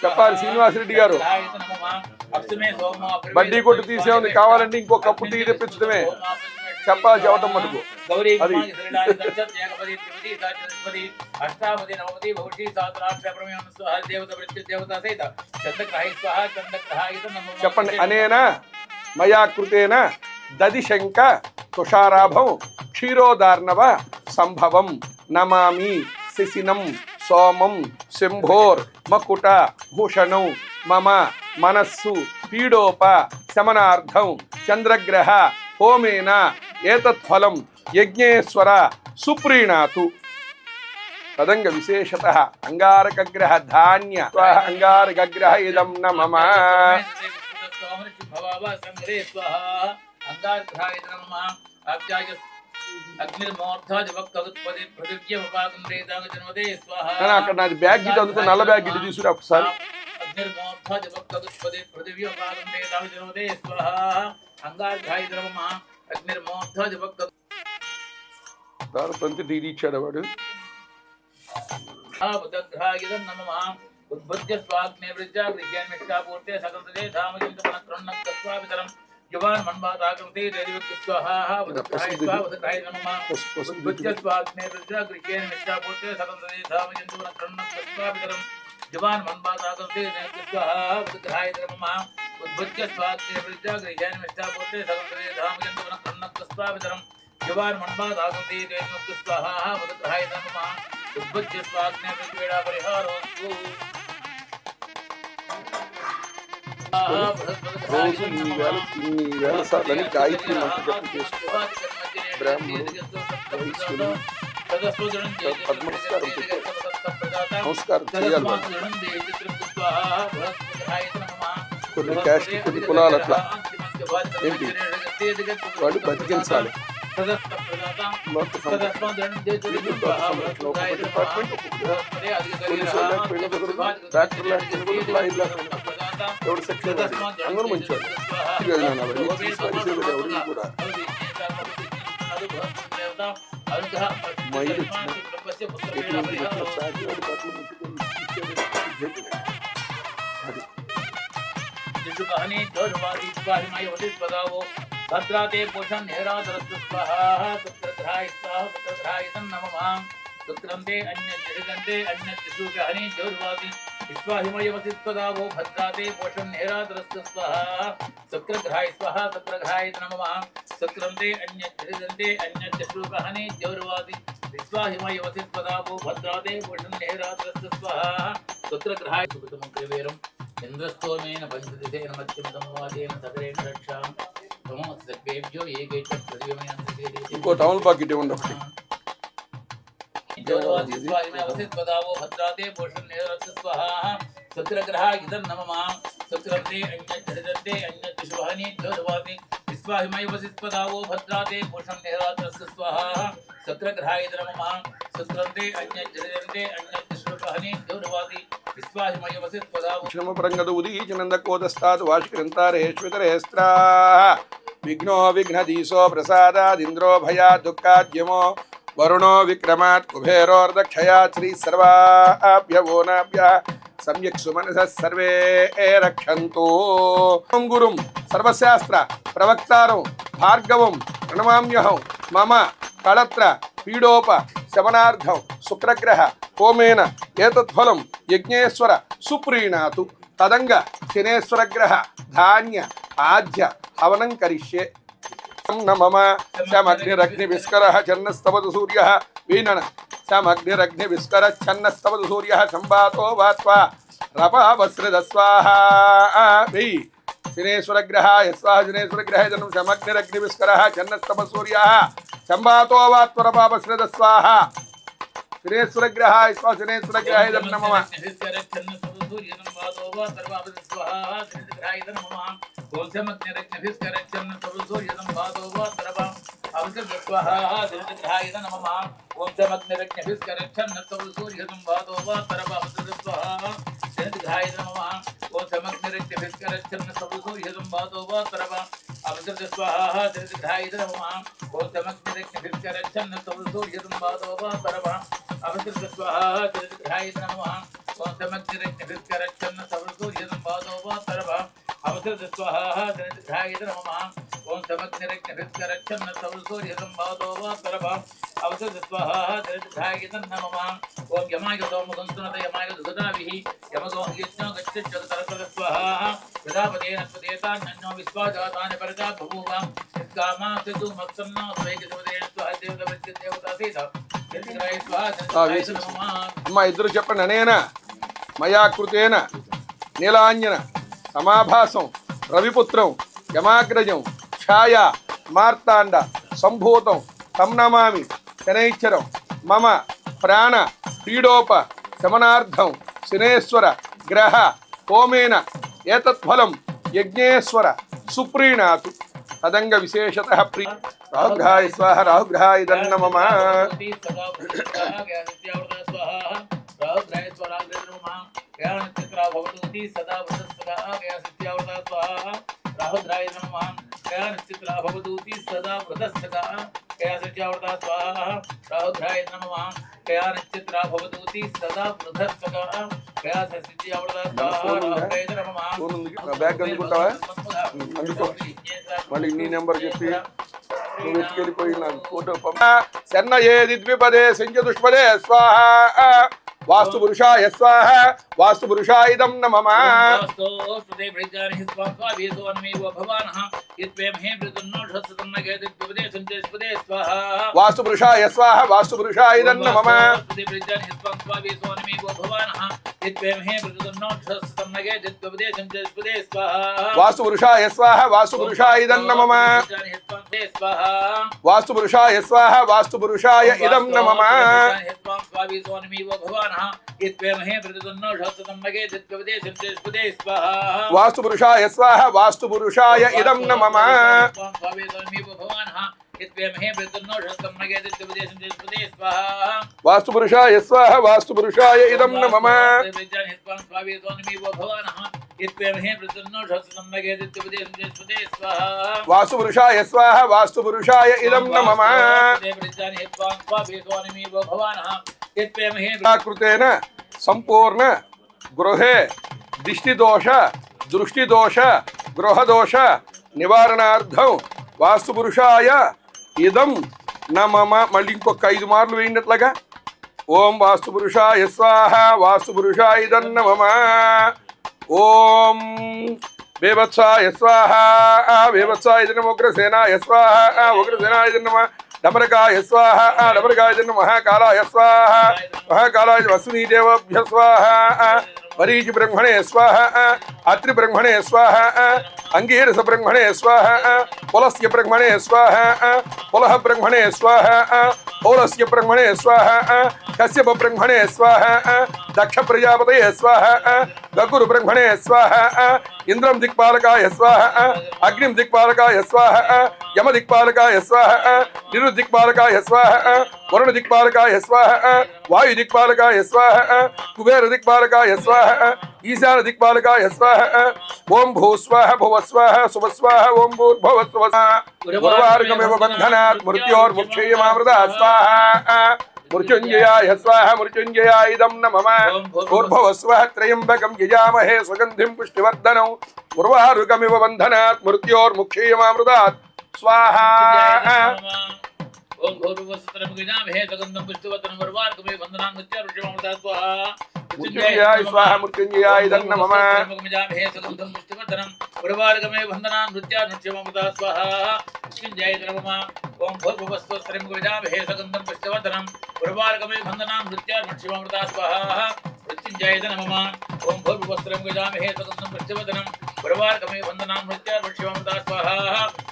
చెప్పాలి శ్రీనివాసరెడ్డి గారు బడ్డీ కొట్టు తీసే ఉంది కావాలంటే ఇంకో కప్పు టీ తెప్పించడమే చెప్పాలి చెప్పటం మటుకు అది అష్టాపది నవపది భౌషి దేవత సహిత చంద్రగ్రహాయ స్వాహ చంద్రగ్రహాయ నమః చెప్పండి అనేనా మయా కృతేన దదిశంక తుషారాభం క్షీరోదార్ణవ సంభవం నమామి శిశినం సోమం శంభోర్ మకుట భూషణం మమ మనస్సు పీడోప శమనార్థం చంద్రగ్రహ హోమేన ఏతత్ఫలం యజ్ఞేశ్వర సుప్రీణాతు తదంగ విశేషతః అంగారకగ్రహ ధాన్య అంగారకగ్రహ ఇదం నమమ అక్కడ నాది బ్యాగ్ గిట్ అందుకో నల్ల బ్యాగ్ గిట్ తీసుకురా ఒకసారి పంచి టీ ఇచ్చాడు వాడు उद्बुद्ध स्वाग्ने वृज्जा गृह्यान मिष्टापूर्ते सकंतदे धामजन्तमनक्रन्नक्तस्वावितरं युवान् मन्वादाकृते देविक्स्वाहा उदग्रहाय स्वाहा उदग्रहाय नमः उद्बुद्ध स्वाग्ने वृज्जा गृह्यान मिष्टापूर्ते सकंतदे धामजन्तमनक्रन्नक्तस्वावितरं युवान् मन्वादाकृते देविक्स्वाहा उदग्रहाय नमः उद्बुद्ध स्वाग्ने वृज्जा गृह्यान मिष्टापूर्ते सकंतदे धामजन्तमनक्रन्नक्तस्वावितरं युवान् मन्वादाकृते देविक्स्वाहा उदग्रहाय नमः उद्बुद्ध स्वाग्ने वृज्वेडा परिहारोस्तु రోజు ఈ వేళ ఇన్ని వేల సార్లు గాయత్రి మంత్ర జపం చేసుకో బ్రాహ్మణుడు వైశ్యుడు పద్మస్కారం పెట్టు నమస్కారం చేయాలి కొన్ని క్యాస్ట్ కొన్ని కులాలు అట్లా ఏంటి వాడు బతికించాలి ఎవడు సెక్షన్ అందరూ మంచివాడు ఎవరికి కూడా మైలు भद्राते पोषण नेहरादरस्तु स्वाहा सुत्रग्रहाय स्वाहा सुत्रग्रहाय नमः सुत्रन्ते अन्यजगन्ते अन्यजसुगहनि जौर्वादि विश्वाहिमयवसित्पदावो भद्राते पोषण नेहरादरस्तु स्वाहा सुत्रग्रहाय स्वाहा सुत्रग्रहाय नमः सुत्रन्ते अन्यजगन्ते अन्यजसुगहनि जौर्वादि विश्वाहिमयवसित्पदावो भद्राते पोषण नेहरादरस्तु स्वाहा सुत्रग्रहाय सुकृतमुख्यवीरम् इंद्रस्तोमेन पंचदिशेन मध्यमतं वादेन सकरेण रक्षां सर्वेभ्यो एकेच प्रतियोगितां ఇంకో టౌన్ పాకెట్ ఇవ్వండి ఒకటి वदावो भद्राते पोषण नेरस्य स्वाहा सत्रग्रहा इदं नमः सत्रन्ते अन्यजदन्ते अन्यजुषुभनि ज्योतिवादि विश्वाहिमय वसित्पदावो भद्राते पोषण नेरस्य स्वाहा सत्रग्रहा इदं नमः सत्रन्ते अन्यजदन्ते अन्यजुषुभनि ज्योतिवादि विश्वाहिमय वसित्पदावो శ్రమపరంగద ఉదీచనందకోదస్తాద్ వాష్కరింతారేష్వితరేస్త్రా విఘ్నో విఘ్నదీశో ప్రసాదాదింద్రో భయాద్ దుఃఖాద్యమో వరుణో విక్రమాత్ కుబేరోర్దక్షయా శ్రీ సర్వాభ్యవోనాభ్య సమ్యక్ సుమనసః సర్వే రక్షంతు గురుం సర్వశాస్త్ర ప్రవక్తారం భార్గవం ప్రణమామ్యహం మమ కళత్ర పీడోప శమనార్థం శుక్రగ్రహ హోమేన ఏతత్ఫలం యజ్ఞేశ్వర సుప్రీణాతు తదంగ శనేశ్వరగ్రహ ధాన్య ఆద్య హవనం కరిష్యే నమమ శమగ్నిరగ్నివిస్కరః ఛన్నస్తవతు సూర్యః వీనన శమగ్నిరగ్నివిస్కరఛన్నస్తవతు సూర్యః సంబాతో వాత్వా రపావస్రదస్వాహా వెయ్యి శనేశ్వరగ్రహాయ స్వాహ శనేశ్వరగ్రహాయ జనం శమగ్నిరగ్నివిస్కరః ఛన్నస్తవ సూర్యః సంబాతో వాత్వ రపావస్రదస్వాహా శనేశ్వరగ్రహాయ స్వాహ శనేశ్వరగ్రహాయ నమః అమ్మా ఇద్దరు చెప్పండి. అనేన మయా కృతేన నీలాంజన సమాభాసం రవిపుత్రం యమాగ్రజం ఛాయ మార్తాండ సంభూతం తం నమామి శనైశ్వరం మమ ప్రాణ పీడోప శమనార్థం శనేశ్వర గ్రహ హోమేన ఏతత్ఫలం యజ్ఞేశ్వర సుప్రీణాతు తదంగ విశేషతః ప్రీ రాహుగ్రహాయ స్వాహ రాహుగ్రహాయ నమః బ్యాగ్ అందుకుంటావా? అందుకో. మళ్ళీ నీ నెంబర్ చెప్పి నువ్వు ఎత్తుకెళ్ళిపోయి నాకు ఫోటో శన్న ఏది ద్విపదే సంజ దుష్పదే స్వాహ వాస్తు పురుషాయ స్వాహ వాస్తు పురుషాయిదం నమః వాస్తు పురుషాయ స్వాహ వాస్తు పురుషాయిదం నమః వాస్తు పురుషాయ స్వాహ వాస్తు పురుషాయిదం నమః వాస్తు పురుషాయ స్వాహ వాస్తు పురుషాయ ఇదం నమః వాస్తు పురుషాయ స్వాహ వాస్తు పురుషాయ ఇదం నమః వాస్తు పురుషాయ స్వాహ వాస్తు పురుషాయ ఇదం నమః వాస్తు పురుషాయ స్వాహ వాస్తు పురుషాయ ఇదం నమః కృతేన సంపూర్ణ గృహే దిష్టిదోష దృష్టిదోష గృహదోష నివారణార్థం వాస్తు పురుషాయ ఇదం నమః. మళ్ళీ ఇంకొక 5 మార్లు వేయండిట్లాగా. ఓం వాస్తు పురుషాయ స్వాహ వాస్తు పురుషాయ ఇదం నమః. ఓం వేవత్సాయ స్వాహ వేవత్సాయ ఇదం నమః. ఉగ్రసేనాయ స్వాహ ఉగ్రసేనాయ ఇదం నమః. డమరకాయ స్వాహ డమరకాయ ఇదం నమః. మహాకాలాయ స్వాహ మహాకాలాయ వసునీ దేవభ్య స్వాహ. మరీచి బ్రహ్మణే స్వాహ అత్రి బ్రహ్మణే స్వాహ అంగీరస బ్రహ్మణే స్వాహ పులస్య బ్రహ్మణే స్వాహ పులహ బ్రహ్మణే స్వాహ పౌలస్య బ్రహ్మణే స్వాహ కశ్యప బ్రహ్మణే స్వాహ దక్ష ప్రజాపతయే స్వాహ గగురు బ్రహ్మణే స్వాహ ఇంద్రం దిక్పాలకాయ స్వాహ అగ్నిం దిక్పాలకాయ స్వాహ యమ దిక్పాలకాయ స్వాహ నిరు దిక్పాలకాయ స్వాహ వరుణ దిక్పాలకాయ స్వాహ వాయు దిక్పాలకాయ స్వాహ కుబేర దిక్పాలకాయ స్వాహ ఈశాన దిక్పాలకాయ స్వాహ ఓం భూ స్వాహ భువ స్వాహ శుభ స్వాహ ఓం భూర్భువ స్వ ఉర్వారుకమివ బంధనాత్ మృత్యోర్ముక్షేయమామృతా స్వాహ మృత్యుంజయాయ స్వాహ మృత్యుంజయాయ ఇదం నమః. భూర్భువ స్వః త్రయంబకం యజామహే సుగంధిం పుష్టివర్ధనం ఉర్వారుకమివ బంధనాత్ మృత్యోర్ముక్షేయమామృతాత్ స్వాహ. ఓం భూర్భువస్సుతం గజామహే సుగంధం పుష్టివర్ధనం ఉర్వారుకమివ బంధనాత్ మృత్యోర్ముక్షేయమామృతాత్ స్వాహ. మృత్యుంజయాయ స్వాహ మృత్యుంజయాయ ఇదం నమః. ఓం భూర్భువస్సుతం గజామహే సుగంధం పుష్టివర్ధనం ఉర్వారుకమివ బంధనాత్ మృత్యోర్ముక్షేయమామృతాత్ స్వాహ. మృత్యుంజయాయ నమః. ఓం భూర్భువస్సుతం గజామహే సుగంధం పుష్టివర్ధనం ఉర్వారుకమివ బంధనాత్ మృత్యోర్ముక్షేయమామృతాత్ స్వాహ.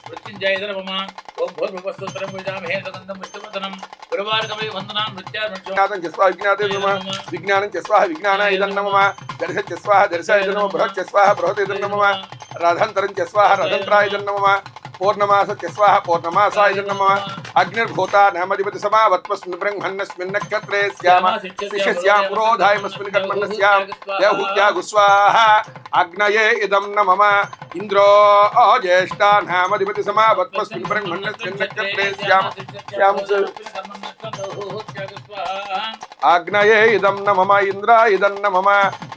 మృత్యుంజయాయ నమః. ఓం భూర్భువస్సుతం గజామహే సుగంధం పుష్టివర్ధనం విజ్ఞాతం చ స్వాహ విజ్ఞాతే నమః విజ్ఞానం చ స్వాహ విజ్ఞానాయ నమః దర్శ చ స్వాహ దర్శాయ నమః బృహత్ చ స్వాహ బృహతే నమః రథంతరం చ స్వాహ రథంతరాయ నమః పూర్ణమాస చ స్వాహ పూర్ణమాసాయ నమః అగ్నిర్భూతా నామధిపతి సమావత్మస్మిన్ బ్రహ్మణస్మిన్ నక్షత్రే స్యామ శిష్యస్యాం పురోధాయమస్మిన్ కర్మణస్యాం దేహుత్యాగు స్వాహ అగ్నయే ఇదం నమః ఇంద్రో జ్యేష్ఠా నామధిపతి సమావత్మస్మిన్ బ్రహ్మణస్మిన్ నక్షత్రే స్యామ ఆగ్నయే ఇదం నమః ఇంద్ర ఇదం నమః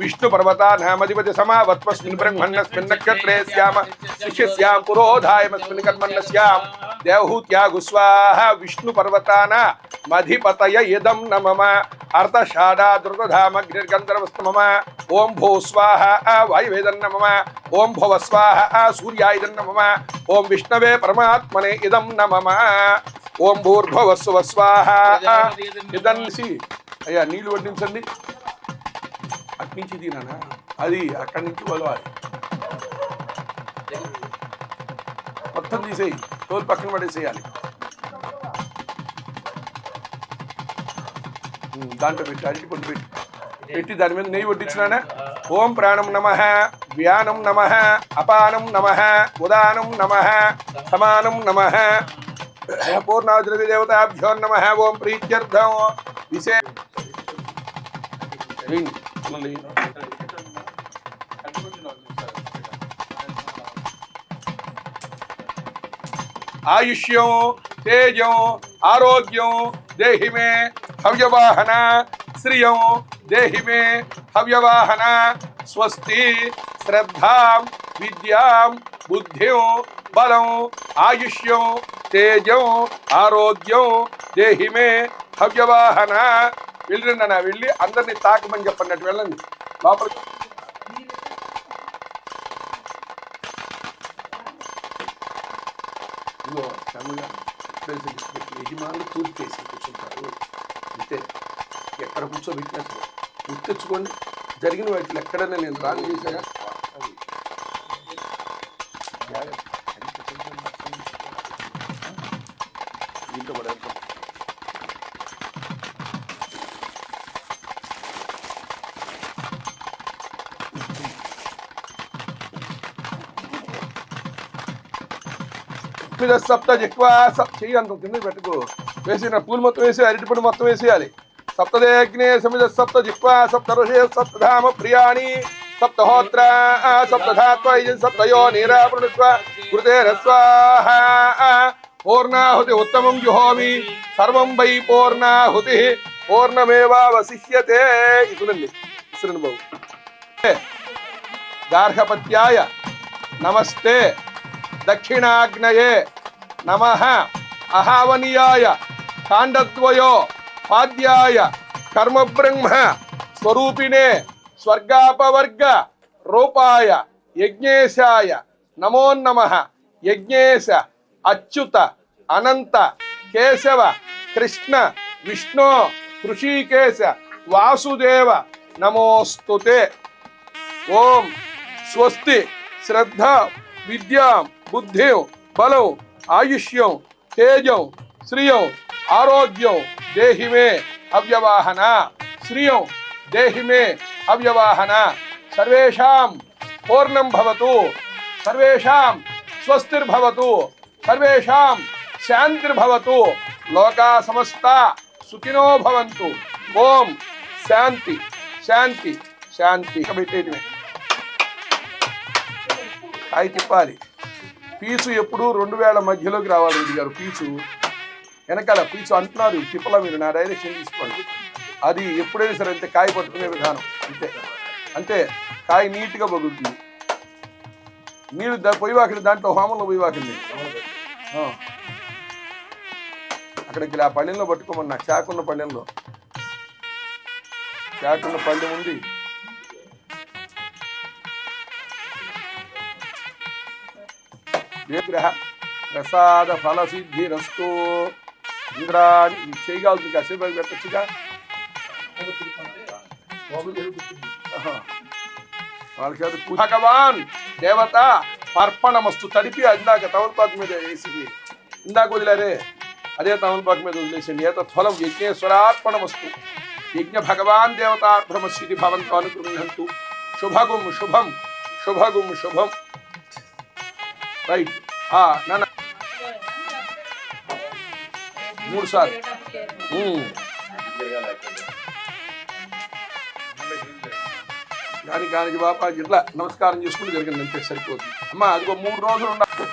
విష్ణు పర్వతా నామధిపతి సమావత్మస్మిన్ బ్రహ్మణస్మిన్ నక్షత్రే స్యామ శిష్యస్యాం పురోధాయమస్మిన్ కర్మణస్యాం దేహూత్యాగు స్వాహ విష్ణు పర్వతాన మధిపతయ ఇదం నమః అర్ధషాఢా ధృతధామగ్నిర్గంధర్వస్తు మమ ఓం భూ స్వాహ వాయువేదం నమః ఓం భవ స్వాహ సూర్యాయ నమః ఓం విష్ణవే పరమాత్మనే ఇదం నమః ఓం భూర్భువస్సువ స్వాహ ఇదన్సి అయ్యా నీళ్లు వడ్డించండి అట్నుంచి తినానా అది అక్కడి నుంచి వలవాలి మొత్తం తీసేయి తోలు పక్కన పడేసేయాలి దాంట్లో పెట్టి అరటి పండు పెట్టి దాని మీద నెయ్యి వడ్డించినానా ఓం ప్రాణం నమః వ్యానం నమః అపానం నమః ఉదానం నమః సమానం నమః పూర్ణాద్రవి దేవతాభ్యో నమః ఓం ప్రీత్యర్థం విశే ఆయుష్యం తేజం ఆరోగ్యం దేహి మే హవ్యవాహన శ్రియం దేహి మే హవ్యవాహన స్వస్తి శ్రద్ధాం విద్యాం బుద్ధిం బలం ఆయుష్యం తేజం ఆరోగ్యం దేహి మే హవ్యవాహన వెళ్ళండి అన్న వెళ్ళి అందరినీ తాకమని చెప్పండి వెళ్ళండి లోపల యజమానులు పూర్తి చేసి కూర్చుంటారు అంతే ఎక్కడ కూర్చోబెట్టినా సరే గుర్తు తెచ్చుకోండి జరిగిన వాటిలో ఎక్కడైనా నేను రాంగ్ చేశాగా దీంట్లో పడేస్తాం సప్త జిహ్వా చెయ్యి అంత కింద పెట్టుకో వేసిన పూలు మొత్తం వేసి అరటిపండు మొత్తం వేసేయాలి సప్తదేగ్నే సమిద సప్త జిహ్వా సప్త ఋషే సప్తధామ ప్రియాణి సప్తహోత్ర సప్తధాత్వ సప్తయో నీరాపృణస్వ కృతేన స్వాహ పూర్ణాహుతి ఉత్తమం జుహోమి సర్వం వై పూర్ణాహుతి పూర్ణమేవావశిష్యతే ఇసునండి ఇసునండి బాబు గార్హపత్యాయ నమస్తే దక్షిణాగ్నయే నమః అహావనీయాయ కాండద్వయో పాద్యాయ కర్మబ్రహ్మ స్వరూపిణే స్వర్గాపవర్గ రూపాయ యజ్ఞేశాయ నమో నమః యజ్ఞేశ అచ్యుత అనంత కేశవ కృష్ణ విష్ణు హృషీకేశ వాసుదేవ నమోస్తుతే ఓం స్వస్తి శ్రద్ధ విద్యాం బుద్ధిం బలం ఆయుష్యం తేజం శ్రియం ఆరోగ్యం దేహి మే అవ్యవాహన శ్రియం దేహి మే అవ్యవాహన సర్వేషాం పూర్ణం భవతు సర్వేషాం స్వస్తిర్భవతు సర్వేషాం శాంతిర్భవతు లోకా సమస్తా సుఖినో భవంతు ఓం శాంతి శాంతి శాంతి పెట్టేటివే కాయ తిప్పాలి పీచు ఎప్పుడు 2000 మధ్యలోకి రావాలి రెడ్డి గారు పీచు వెనకాల పీచు అంటున్నారు తిప్పలా మీరు నా డైరెక్షన్ తీసుకోండి అది ఎప్పుడైనా సరే అంతే కాయ పట్టుకునే విధానం అంతే అంతే కాయ నీట్గా పగులుతుంది మీరు పొయ్యివాకింది దాంట్లో హోమంలో పొయ్యివాకింది అక్కడికి ఆ పళ్ళెంలో పట్టుకోమన్నా చాకున్న పళ్ళెంలో చాకున్న పళ్ళెం ఉంది విగ్రహ ప్రసాద ఫల సిద్ధిరస్తు ఇంద్రాణి చేయగలుగుతుంది కాసేపు పెట్టచ్చుగా వాళ్ళ చేత భగవాన్ దేవత పర్పణమస్తు తడిపి ఇందాక తమలపాకు మీద వేసి ఇందాక వదిలేరే అదే తమలపాకు మీద వదిలేసండి. ఏతత్ఫలం యజ్ఞేశ్వరార్పణమస్తు. యజ్ఞ భగవాన్ దేవతార్పణమస్తి భవంతో అనుగృహంతు. శుభగుం శుభం శుభగుం శుభం. రైట్. నాన్న 3 సార్లు. దానికి బాపా ఇట్లా నమస్కారం చేసుకుంటూ జరిగింది అంతే సరిపోతుంది. అమ్మా అదిగో 3 రోజులు ఉండాలి.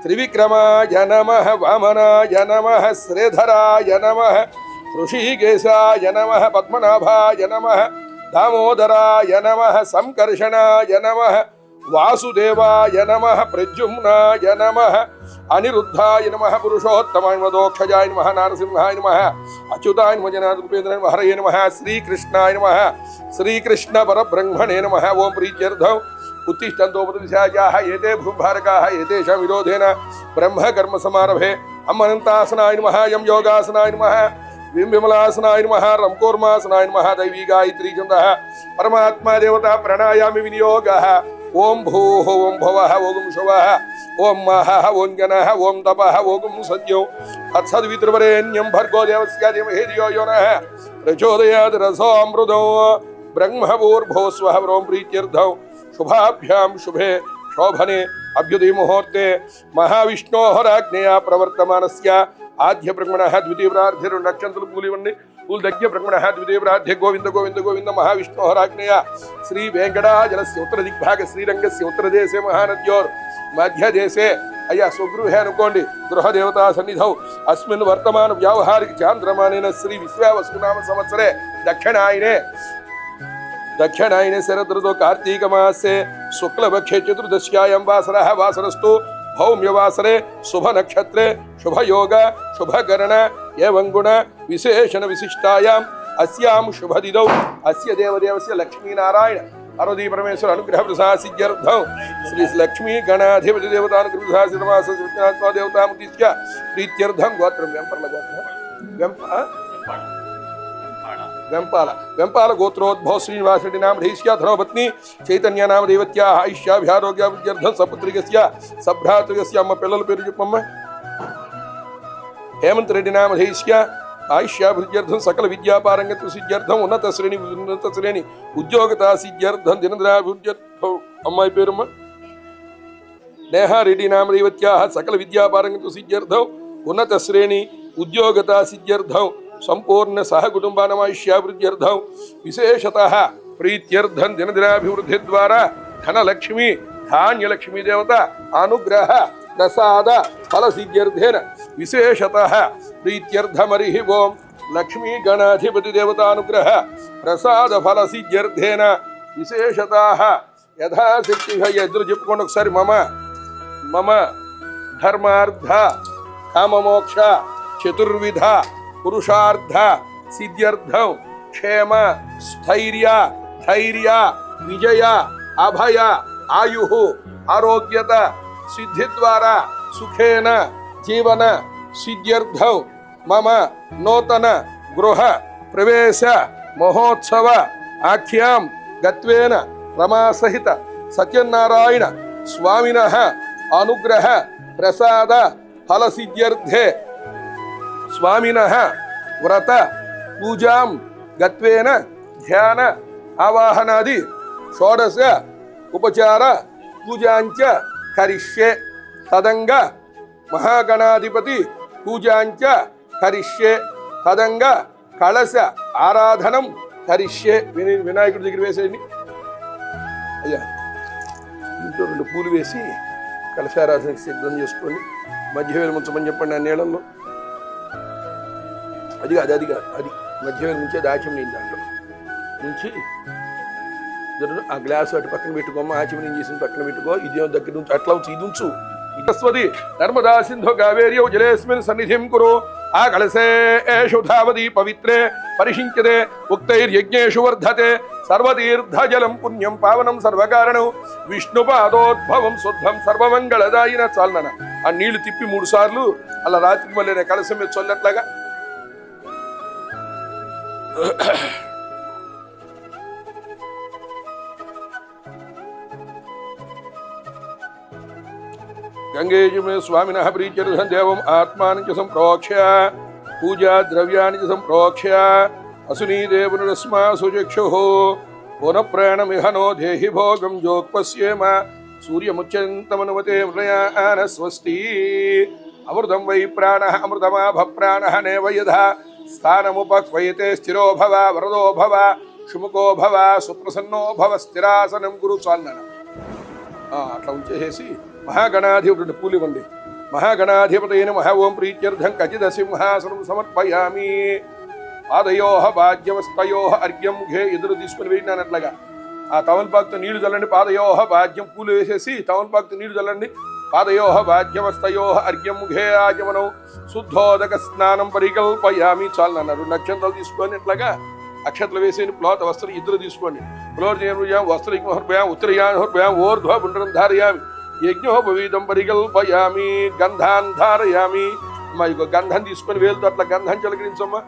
త్రివిక్రమాయ నమః వామనాయ నమః శ్రీధరాయ నమః ఋషికేశాయ నమః పద్మనాభాయ నమః దామోదరాయ నమః సంకర్షణాయ నమః వాసుదేవాయ నమః ప్రద్యుమ్నాయ నమః అనిరుద్ధాయ నమః పురుషోత్తమాయ నమః దోక్షజాయ నమః నారసింహాయ నమః అచ్యుతాయ నమః జనార్దనోపేంద్రాయ నమః హరయే నమః శ్రీకృష్ణాయ నమః శ్రీకృష్ణ పరబ్రహ్మణే నమః. ఓం ప్రీత్యర్థం उत्तिष्ठन्तोपदिशायाः एते भूभारकाः एतेषां विरोधेन ब्रह्मकर्म समारभे. अमनन्तासनाय नमः यं योगासनाय नमः विमलासनाय नमः रंकोर्मासनाय नमः दैवी गायत्री छन्दः परमात्मा देवता प्राणायामि विनियोगः. ओं भूः ओं भवः ओं शुवः ओं महः ओं जनः ओं तपः ओं सद्यो तत्सद्वितृवरेण्यं भर्गो देवस्य धीमहि धियो यो नः प्रचोदयात् रसोऽमृतो ब्रह्मभूर्भुवस्वः. ओं प्रीत्यर्थं शुभाभ्यां शुभे शोभने अभ्युदय मुहूर्ते महाविष्णोराज्ञया प्रवर्तमानस्य आद्य ब्रह्मणः द्वितीय प्रार्थे नक्षत्र पूलिवन्नि पूलदग्य ब्रह्मणः द्वितीय प्रार्थे गोविंद गोविंद गोविंद महाविष्णोराज्ञया श्री वेंकटाचलस्य उत्तर दिग्भाग श्रीरंगस्य उत्तरदेशे महानद्योर् मध्यदेशे अय्या स्वगृहे अनुकोंडि गृहदेवता सन्निधौ अस्मिन् वर्तमान व्यावहारिक चांद्रमानेन श्री विश्वावसुनाम संवत्सरे दक्षिणायने शरद ऋतु कार्तीक मासे शुक्लपक्षे चतुर्दश्यायां वासरः वासरस्तु भौम्यवासरे शुभ नक्षत्रे शुभ योग शुभ गण एवं गुण विशेषण विशिष्टायाम् अस्यां शुभ दिदौ अस्य देवदेवस्य लक्ष्मी नारायण पार्वती परमेश्वर अनुग्रह प्रसाद सिद्ध्यर्थं श्री लक्ष्मी गणाधिपति देवता अनुग्रह प्रसाद सिद्धमास विष्णुनाथ देवता मुक्तिस्य प्रीत्यर्थं गोत्रं वेंपाल गोत्रोद्भव श्रीनिवास रेड्डी नाम धैष्या धर्मपत्नी चैतन्य नाम देवत्या आयुष्याभ्यारोग्याभिवृद्ध्यर्थं सपुत्रिकस्य सभ्रातृकस्य अम्म पिल्लल पेरु चुप्पम्म हेमंत रेड्डी नाम धैष्या आयुष्याभिवृद्ध्यर्थं सकल विद्यापारंगत्व सिद्ध्यर्थं उन्नत श्रेणी उद्योगता सिद्ध्यर्थं दिनदनाभिवृद्ध्यर्थं अम्माई पेरुम्म नेहा रेड्डी नाम देवत्या सकल विद्यापारंगत्व सिद्ध्यर्थं उन्नत श्रेणी उद्योगता सिद्ध्यर्थं संपूर्ण सह कुटुंबानामायुष्याभिवृद्ध्यर्थं विशेषतः प्रीत्यर्थं दिनदिनाभिवृद्धि द्वारा धनलक्ष्मी धान्यलक्ष्मी देवता अनुग्रह ప్రసాద ఫలసిద్ధ్యర్థేన విశేషతః ప్రీత్యర్థమరిః ఓం లక్ష్మీ గణాధిపతి దేవతానుగ్రహ ప్రసాద ఫలసిద్ధ్యర్థేన విశేషతః యథాశక్తిగా ఎదురు చెప్పుకోండి ఒకసారి. మమ ధర్మార్థ కామమోక్ష చతుర్విధ పురుషార్థ సిద్ధ్యర్థం క్షేమ స్థైర్య ధైర్య విజయ అభయ ఆయు ఆరోగ్యత సిద్ధి ద్వారా సుఖేన జీవన సిద్ధ్యర్థం మమ నూతన గృహ ప్రవేశ మహోత్సవ ఆఖ్యాం గత్వేన రమాసహిత సత్యనారాయణ స్వామినః అనుగ్రహ ప్రసాద ఫలసిద్ధ్యర్థే స్వామినః వ్రత పూజాం గత్వేన ధ్యాన ఆవాహనాది షోడశ ఉపచార పూజాంచ కరిష్యే తదంగ మహాగణాధిపతి పూజాంచ కరిష్యే తదంగ కలశ ఆరాధనం కరిష్యే. వినాయకుడి దగ్గర వేసేయండి అయ్యా. ఇంట్లో 2 పూలు వేసి కలశారాధనకి సిద్ధం చేసుకోండి. మధ్య వేలు ముంచమని చెప్పండి ఆ నీళ్ళల్లో. అది మధ్య వేలు ముంచే దాచిమ నీళ్ళు దాంట్లో నుంచి ఆ గ్లాసు అటు పక్కన పెట్టుకోమ్మా. ఆచిమ నేను చేసిన పక్కన పెట్టుకో. ఇదే దగ్గర నుంచి అట్లా ఉంచు, ఇది ఉంచు. ఇస్వది నర్మదా సింధు కావేర్యౌ జలేస్మిన్ సన్నిధిం కురు ఆ కలశేషు ధావతి పవిత్రే పరిషించతే ఉక్తైర్యజ్ఞేషు వర్ధతే సర్వతీర్థజలం పుణ్యం పావనం సర్వకారణం విష్ణుపాదోద్భవం శుద్ధం సర్వమంగళదాయిన. చాలన ఆ నీళ్లు తిప్పి 3 సార్లు అలా రాత్రికి మళ్ళీ కలశం మీద చల్లట్లాగా. గంగేజమే స్వామినః ప్రీత్యర్థం దేవం ఆత్మానం చ సంప్రోక్ష్య పూజా ద్రవ్యాన్ని చ సంప్రోక్ష్య అసునీదేవునస్మా సుచక్షుః పునఃప్రాణమిహ నో దేహి భోగం జోక్పశ్యేమ సూర్యముచ్యంతమనుమతే మృయాన స్వస్తి. అమృతం వై ప్రాణః అమృతమాభ ప్రాణః నేవ యథా స్థానముపక్వయతే స్థిరో భవ వరదో భవ శుముఖో భవ సుప్రసన్నో భవ స్థిరాసనం గురు. చాలన అట్లా ఉంచేసేసి మహాగణాధిపతి పూలు ఇవ్వండి. మహాగణాధిపతైన మహా ఓం ప్రీత్యర్థం ఖచ్చిత సింహాసనం సమర్పయామి. పాదయోహ భాగ్యమస్తయోహ అర్ఘ్యం ముఖే ఎదురు తీసుకుని వెళ్ళినానట్లుగా ఆ తమలపాకుతో నీళ్లు చల్లండి. పాదయోహ భాగ్యం పూలు వేసేసి తమలపాకుతో నీళ్లు చల్లండి. పాదయోహ భాగ్యమస్తయోహ అర్ఘ్యం ముఖే ఆచమనం శుద్ధోదక స్నానం పరికల్పయామి. చాలన్నారు. 2 అక్షంతలు తీసుకొని ఇట్లాగా అక్షతలు వేసేయండి. ప్లోత వస్త్రం ఇద్దరు తీసుకోండి. ప్లోర్యాం వస్త్రయాం ఉత్తరయాం ఓర్ధ్వ పుండ్రం ధారయామి. యజ్ఞోపవీతం పరికల్పయామి. గంధాన్ ధారయామి. అమ్మా ఇక గంధం తీసుకొని వేలుతో అట్లా గంధం చిలకరించమ్మా.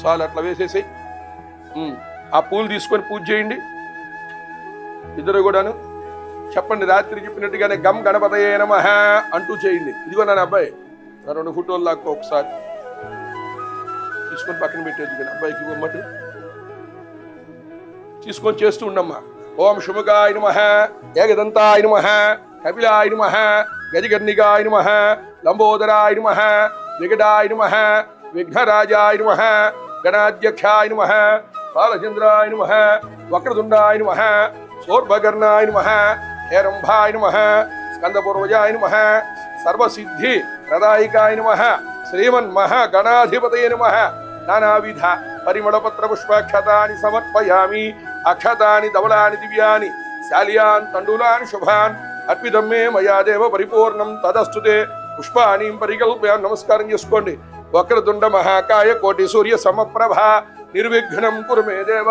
చాలు అట్లా వేసేసాయి. ఆ పూలు తీసుకొని పూజ చేయండి ఇద్దరు కూడాను. చెప్పండి రాత్రి చెప్పినట్టుగానే గం గణపతయే నమః అంటూ చేయండి. ఇదిగో నా అబ్బాయి 2 ఫోటోలు లాక్కో ఒకసారి తీసుకొని పక్కన పెట్టేది కానీ అబ్బాయికి ఇవ్వమ్మటు తీసుకొని చేస్తూ ఉండమ్మా. ఓం శుభగాయ నమః ఏకదంతాయ నమః కపిలాయ నమః గజగర్ణికాయ నమః లంబోదరాయ నమః వికటాయ నమః విఘ్నరాజాయ నమః గణాధ్యక్షాయ నమః బాలచంద్రాయ నమః వక్రతుండాయ నమః శోర్భకర్ణాయ నమః హేరంభాయ నమః స్కందపూర్వజాయ నమః సర్వసిద్ధి ప్రదాయికాయ నమః శ్రీమన్మహా గణాధిపతయే నమః. నానావిధ పరిమళపత్ర పుష్పాక్షతాని సమర్పయామి. అక్షతాని ధవళాని దివ్యాని శాల్యాన్ తండూలాని శుభాన్ అర్పితం మే మయా దేవ పరిపూర్ణం తదస్తుతే. పుష్పాని పరికల్పయామి. నమస్కారం చేసుకోండి. వక్రతుండ మహాకాయ కోటి సూర్య సమప్రభ నిర్విఘ్నం కురు మే దేవ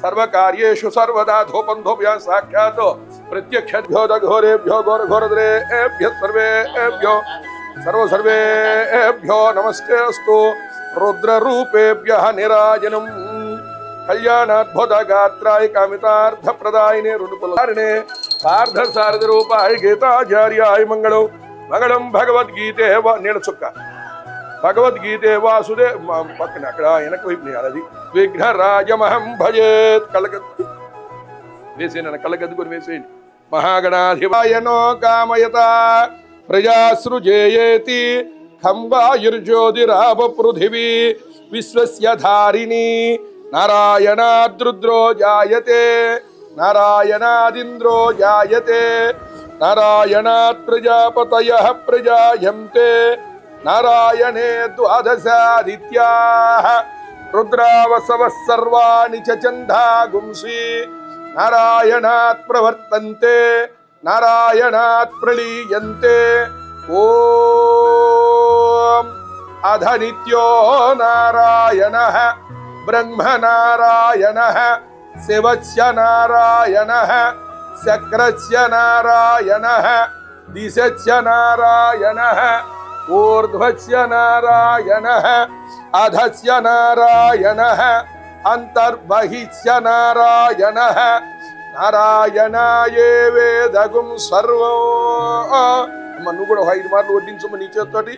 సర్వకార్యేషు సర్వదా. ధూపం ధూపయా సాక్షాత్ ప్రత్యక్షభ్యో దఘోరేభ్యో ఘోరఘోరద్రేభ్య సర్వేభ్యో సర్వేభ్యో నమస్తే అస్తు. రుద్రరూపేభ్యః నిరాజనం కళ్యాణాద్భుత గాత్రాయ కామితార్థ ప్రదాయినే 2 పుల్లారినే పార్థ సారథి రూపాయ గీతాచార్యాయ మంగళం. మంగళం భగవద్గీతే నీళ్ళ చుక్క భగవద్గీతే వాసుదే పక్కన అక్కడ వెనక వైపు అది విఘ్నరాజమహం భజేత్. కళ్ళగద్దు వేసేయండి. కళ్ళగద్దుకొని వేసేయండి. మహాగణాధిపాయనో కామయత ప్రజాసృజేయేతి ఖంబాయుర్జ్యోతిరాప పృథివీ విశ్వస్య ధారిణి. నారాయణాద్రుద్రో జాయతే నారాయణాదింద్రో జాయతే నారాయణాత్ ప్రజాపతయః ప్రజాయంతే నారాయణే ద్వాదశాదిత్యాః రుద్రావసవః సర్వాణి చ ఛందాగుంసి నారాయణాత్ ప్రవర్తంతే నారాయణాత్ ప్రలీయంతే ఓం అధ నిత్యో నారాయణః బ్రహ్మనారాయణః శివస్య నారాయణః శక్రస్య నారాయణః దిశస్య నారాయణః ఊర్ధ్వస్య నారాయణః అధస్య నారాయణః అంతర్బహిస్య నారాయణః నారాయణాయే వేదగుం సర్వం. అమ్మ నువ్వు కూడా 5 మార్లు వడ్డించమ్మ నీ చేతితోటి.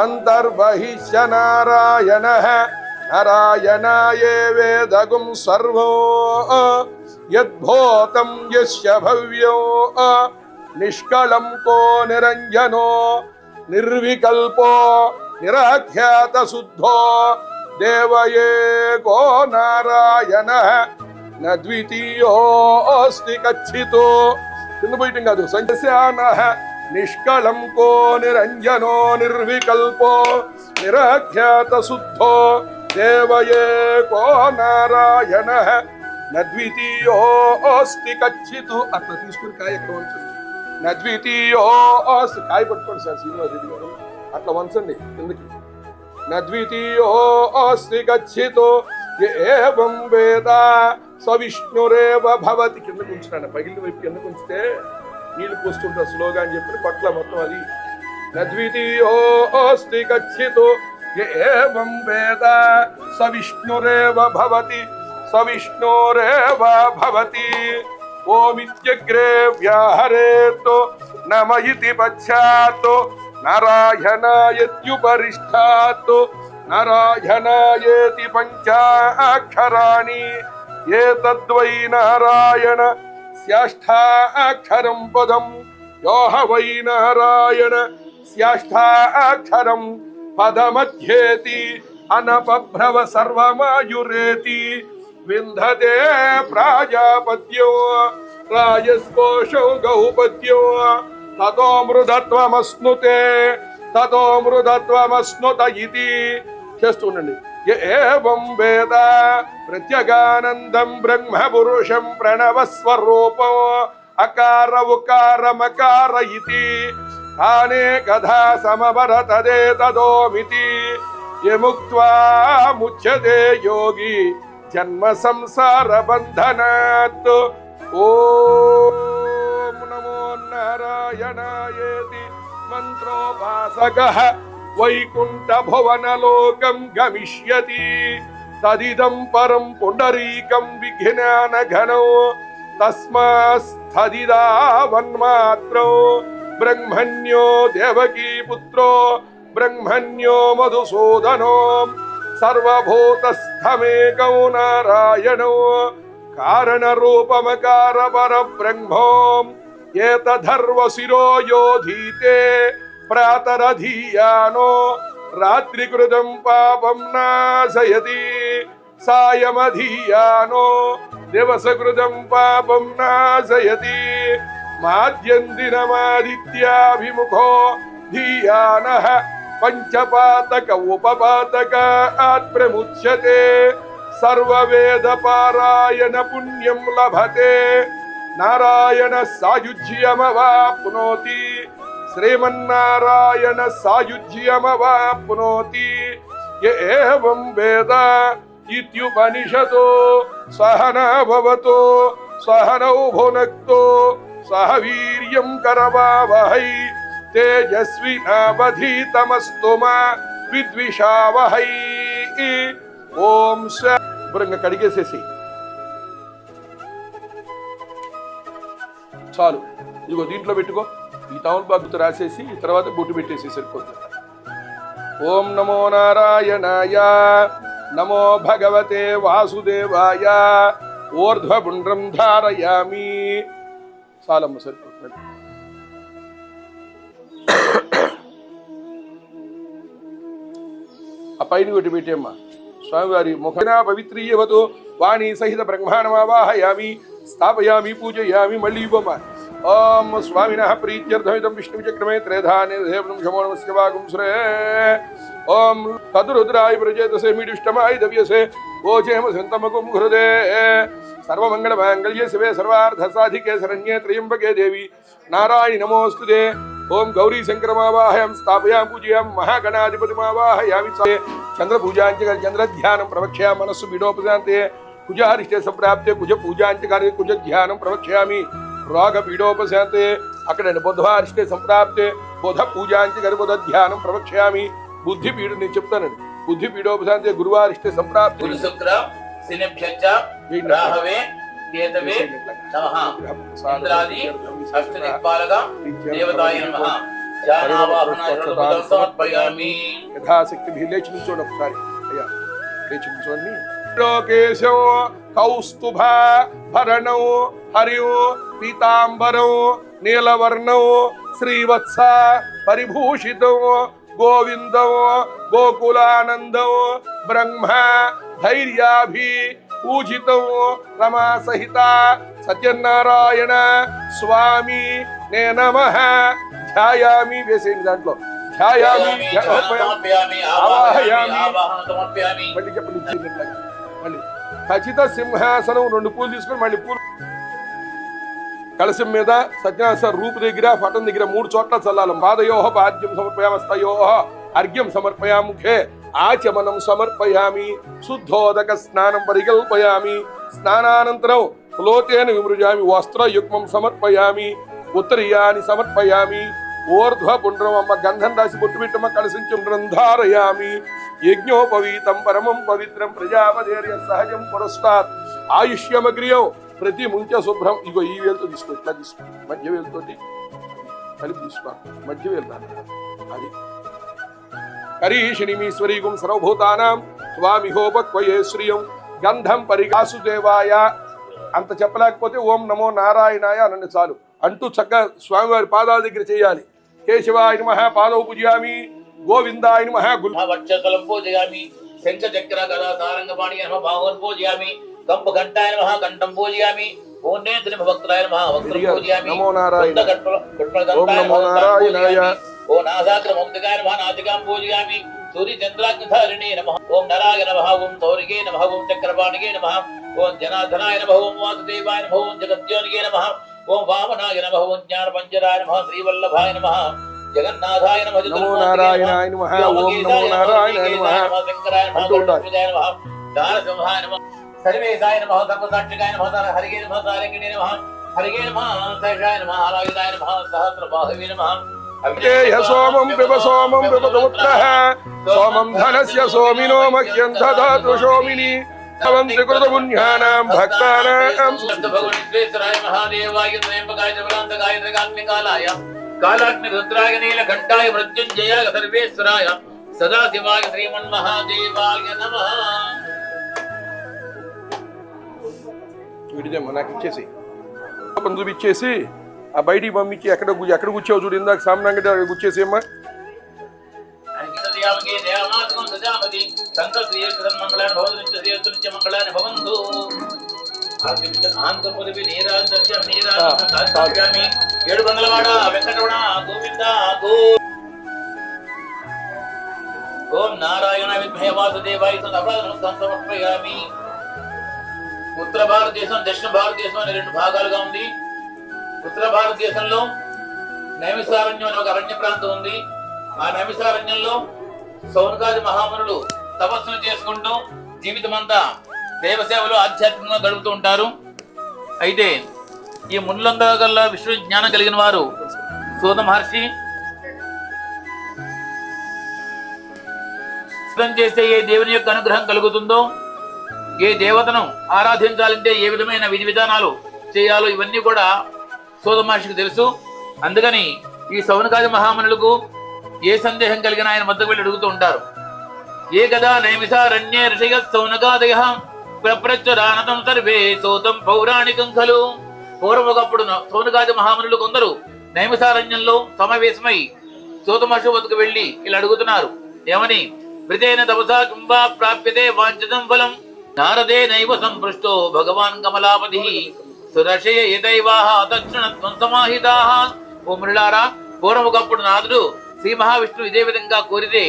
అంతర్బహిష్య నారాయణః నారాయణాయే వేదగుం సర్వం యద్భూతం యస్య భవ్యం నిష్కళం కో నిరంజనో నిర్వికల్పో నిరాఖ్యాత శుద్ధో దేవయేకో నారాయణః నద్వితీయోస్తి కచ్చితో. కింద పోయటం కాదు. సంఖ్యానః నిష్కళం కో నిరంజనో నిర్వికల్పో నిరాఖ్యాత శుద్ధో దేవయేకో నారాయణః నద్వితీయోస్తి కచ్చితు. అట్లా తీసుకుని కాయ ఎక్కడ వంచండి. నద్వితీయోస్తి కాయ పట్టుకోండి సార్ శ్రీనివాస్ రెడ్డి గారు. అట్లా వంచండి కిందకి. నద్వితీయోస్తి గచ్చితో ఏవం వేద సవిష్ణురేవ భవతి. కిందకు ఉంచుతాను పగిలిన వైపు కిందకు ఉంచితే నీళ్ళు పోస్తుంటారు స్లోగా అని చెప్పి పట్ల మొత్తం అది. నద్వితీయోస్తి గచ్చితో ఏవం వేద సవిష్ణురేవ భవతి సవిష్ణురేవ భవతి. ఓమిత్యగ్రే వ్యాహరేతో నమ ఇతి పశ్చాత్ నారాయణాయత్యుపరిష్టాత్ నారాయణాయేతి పంచాక్షరాణి ఏతద్వై నారాయణ స్యాష్టాక్షరం పదం యోహ వై నారాయణ స్యాష్టాక్షరం పదమధ్యేతి అనపభ్రవ సర్వమాయురేతి వింధతే ప్రాజాపత్యో రాజస్కోశో గౌపత్యో తతో మృదత్వమస్నుతే తతో మృదత్వమస్నుత ఇది చేస్తూ ఉండండి. ఏవం వేద ప్రత్యగానందం బ్రహ్మ పురుషం ప్రణవస్వరూపం అకార ఉకార మకార ఇతి తానే కథా సమవరతదే తదోమితి యముక్త్వా ముచ్యతే యోగి జన్మ సంసార బంధనాత్. ఓం నమో నారాయణాయేతి మంత్రోపాసకః వైకుంఠ భువనలోకం గమిష్యతి తదిదం పరం పుండరీకం విజ్ఞాన ఘనో తస్మాస్తదిదావన్మాత్రో బ్రహ్మణ్యో దేవకీ పుత్రో బ్రహ్మణ్యో మధుసూదనో సర్వభూతస్థమేకో నారాయణో కారణ రూపమకార పరబ్రహ్మో ఏతధర్వ శిరో యోధీతే ప్రాతరధీయానో రాత్రికృతం పాపం నాశయతి సాయమధీయానో దివసకృతం పాపం నాశయతి మాద్యందినమాదిత్యాభిముఖో ధీయానః పంచపాతక ఉపపాతకాత్ ప్రముచ్యతే సర్వవేద పారాయణ పుణ్యం లభతే నారాయణ సాయుజ్యమవాప్నోతి శ్రీమన్నారాయణ సాయుజ్యమవాప్నోతి ఏవం వేద ఇత్యుపనిషతో సహనా భవతో సహనౌ భునక్తో సహ వీర్యం కరవావహై తేజస్వినావధీతమస్తు మా విద్విషావహై. ఓం శుభ్రంగా కడిగేసేసి చాలు. ఇదిగో దీంట్లో పెట్టుకో. ఈ తమలపాకుతో రాసేసి తర్వాత బొట్టు పెట్టేసి సరిపోతుంది. ఓం నమో నారాయణాయ నమో భగవతే వాసుదేవాయ ఊర్ధ్వపుండ్రం ధారయామి. చాలమ్మ సరిపోతుంది. ఆ పైన కొట్టి పెట్టేమ్మా. స్వామివారి ముఖనా పవిత్రీయవతో వాణి సహిత బ్రహ్మాండమావాహయామి స్థాపయామి పూజయామి. మళ్ళీ ఇవ్వమ్మా. ఓం స్వామినః ప్రీత్యర్థమిదం విష్ణుచక్రమే త్రేధానేదేవం శమో నమస్య వాగుంశ్రే ఓం తదురుద్రాయ ప్రచేతసే మీడిష్టమాయ దవ్యసే ఓచేమ సంతమకుం హృదే సర్వమంగళమాంగళ్యే శివే సర్వార్థసాధికే శరణ్యే త్రయంబకే దేవి నారాయణి నమోస్తుతే ఓం గౌరీ శంకరమావాహయం స్థాపయాం పూజయాం మహాగణాధిపతిమావాహయామి చంద్రపూజాంచ చంద్రధ్యానం ప్రవక్ష్యామి మనస్సు పీడోపశాంతే కుజారిష్టే సంప్రాప్తే కుజ పూజాంచ కుజ ధ్యానం ప్రవక్ష్యామి రోగ పీడోపశాంతే అక్కడ బుధవారిష్టే సంప్రాప్తే బుధ పూజాంచ బుధ ధ్యానం ప్రవక్ష్యామి బుద్ధి పీడు నేను చెప్తానండి బుద్ధి పీడోపశాంతే గురువారిష్టే సంప్రాప్తే గురు శుక్ర శనిభ్యశ్చ రాహవే కేతవే నమః ఇంద్రాది అష్టదిక్పాలక దేవతాయ నమః ధ్యానావాహనాయ సమర్పయామి యథాశక్తి లేచి నిల్చోండి ఒకసారి అయ్యా లేచి నిల్చోండి లోకేశం కౌస్తుభ భరణం హరిం పీతాంబరం నీలవర్ణం శ్రీవత్స పరిభూషితం గోవిందం గోకులానందం బ్రహ్మ ధైర్యాభి పూజితం రమా సహిత సత్యనారాయణ స్వామి నే నమః ధ్యాయామి వేసేయండి దాంట్లో ధ్యాయామి ఆవాహయామి మళ్ళీ చెప్పండి మళ్ళీ ఖచ్చిత సింహాసనం 2 పూలు తీసుకొని మళ్ళీ పూలు కలశం మీద సత్యనారాయణ రూపు దగ్గర పటం దగ్గర 3 చోట్ల చల్లాలి పాదయోహ పాద్యం సమర్పయామస్తయోహ అర్ఘ్యం సమర్పయాముఖే ఆచమనం సమర్పయామి శుద్ధోదక స్నానం పరికల్పయామి స్నానానంతరం లోతేన విమృజామి వస్త్రయుగ్మం సమర్పయామి ఉత్తరీయాన్ని సమర్పయామి ఊర్ధ్వ పుండ్రం అమ్మ గంధం రాసి బొట్టు పెట్టమ్మ కలసించం ధారయామి యజ్ఞోపవీతం పరమం పవిత్రం ప్రజాపదేర్య సహజం పురస్కాత్ ఆయుష్యమగ్రియం ప్రతి ముంచ శుభ్రం ఇగో ఈ వేలుతో తీసుకో ఇట్లా తీసుకో మధ్య వేలుతోటి కలిపి తీసుకో మధ్య వేలు అది కరీషిణిమీశ్వరీగుం సర్వభూతానాం స్వామిహోపక్వయే శ్రియం గంధం పరిగాసుదేవాయ అంత చెప్పలేకపోతే ఓం నమో నారాయణాయ అనండి చాలు అంటూ చక్కగా స్వామివారి పాదాల దగ్గర చేయాలి కేశవాయ నమః పాదౌ పూజయామి గోవిందాయ నమః వక్షస్థలం పూజయామి శంఖ చక్ర గదా సారంగపాణి నమః బాహున్ పూజయామి కంప ఘంటాయ నమః కంఠం పూజయామి ఓన్నేత్రి భక్తాయ నమః వక్త్రం పూజయామి నమో నారాయణ ఓం నమో నారాయణాయ ఓ నాసాగ్ర ముక్తికాయ నమః నాసికాం పూజయామి సూర్య చంద్రాగ్నిధారిణే నమః ఓం నరాయ నమః ఓం సౌరికే నమః ఓం చక్రపాణికే నమః ఓం జనార్దనాయ నమః ఓం వాసుదేవాయ నమః ఓం జగద్యోనికే నమః ఓం వామనాయ నమః ఓం జ్ఞానపంజరాయ నమః శ్రీవల్లభాయ నమః జగన్నాథాయ నమః నమో నారాయణాయ నమః ఓం నమో నారాయణాయ నమః శంకరాయ నమః గరుడాయ నమః దానసింహాయ నమః సర్వేశాయ నమః సర్వసాక్షికాయ నమః హరిగే నమః సారంగిణే నమః హరిగే నమః శేషాయ నమః ఆలాయుధాయ నమః సహస్రబాహవే నమః సోమం పిబ సోమం పిబపుత్రః సోమం ధనస్య సోమినో మహ్యం దదాతు సోమిని భవంతి కృతపుణ్యానాం భక్తానాం భగవన్వేశ్వరాయ మహాదేవాయ త్రయంబకాయ జబలాంతకాయ త్రికాగ్నికాలాయ కాలాగ్ని రుద్రాయ నీలకంఠాయ మృత్యుంజయాయ సర్వేశ్వరాయ సదాశివాయ శ్రీమన్మహాదేవాయ నమః. వీడిదేమో నాకు ఇచ్చేసి చూపించేసి ఆ బయటికి పంపించి ఎక్కడ కూర్చోవు చూడు ఇందాక సామ్రాంగ కూర్చేసేమ్మా ఏడు బంగళవాడ వెంకటరమణ గోవింద ఓం నారాయణ విద్మహే వాసుదేవాయ సమర్పయామి. ఉత్తర భారతదేశం దక్షిణ భారతదేశం అనే 2 భాగాలుగా ఉంది. ఉత్తర భారతదేశంలో నైమిసారణ్యం అనే ఒక అరణ్య ప్రాంతం ఉంది. ఆ నైమిసారణ్యంలో సౌనకాది మహామునులు తపస్సులు చేసుకుంటూ జీవితమంతా దేవసేవలో ఆధ్యాత్మికంగా గడుపుతూ ఉంటారు. అయితే ఈ మునులందరూ గల్లా విష్ణు జ్ఞానం కలిగిన వారు సూత మహర్షి చేసే ఏ దేవుని యొక్క అనుగ్రహం కలుగుతుందో, ఏ దేవతను ఆరాధించాలంటే ఏ విధమైన విధి విధానాలు చేయాలో ఇవన్నీ కూడా సూత మహర్షికి తెలుసు. అందుకని ఈ సౌనకాది మహామునులకు ఏ సందేహం కలిగిన ఆయన వద్దకు వెళ్ళి అడుగుతూ ఉంటారు. ఏ కదా నైమిసారణ్యే ఋషయ సౌనకాదయ ప్రప్రచురానతం సర్వే సూతం పౌరాణికం ఖలు. పూర్వమొకప్పుడు సౌనకాది మహామునులు కొందరు నైమిసారణ్యంలో సమావేశమై సూత మహర్షి వద్దకు వెళ్ళి ఇలా అడుగుతున్నారు. ఏమని? వృతేన తపసా కింబా ప్రాప్యతే వాంఛితం ఫలం నారదే నైవ సంపృష్టో భగవాన్ కమలాపతి సుదర్శయ ఏదైవాహ అతక్షణత్వం సమాహితాః. ఓ మురళారా, పూర్వముకప్పుడు నాదుడు శ్రీ మహావిష్ణువు ఇదే విధంగా కోరితే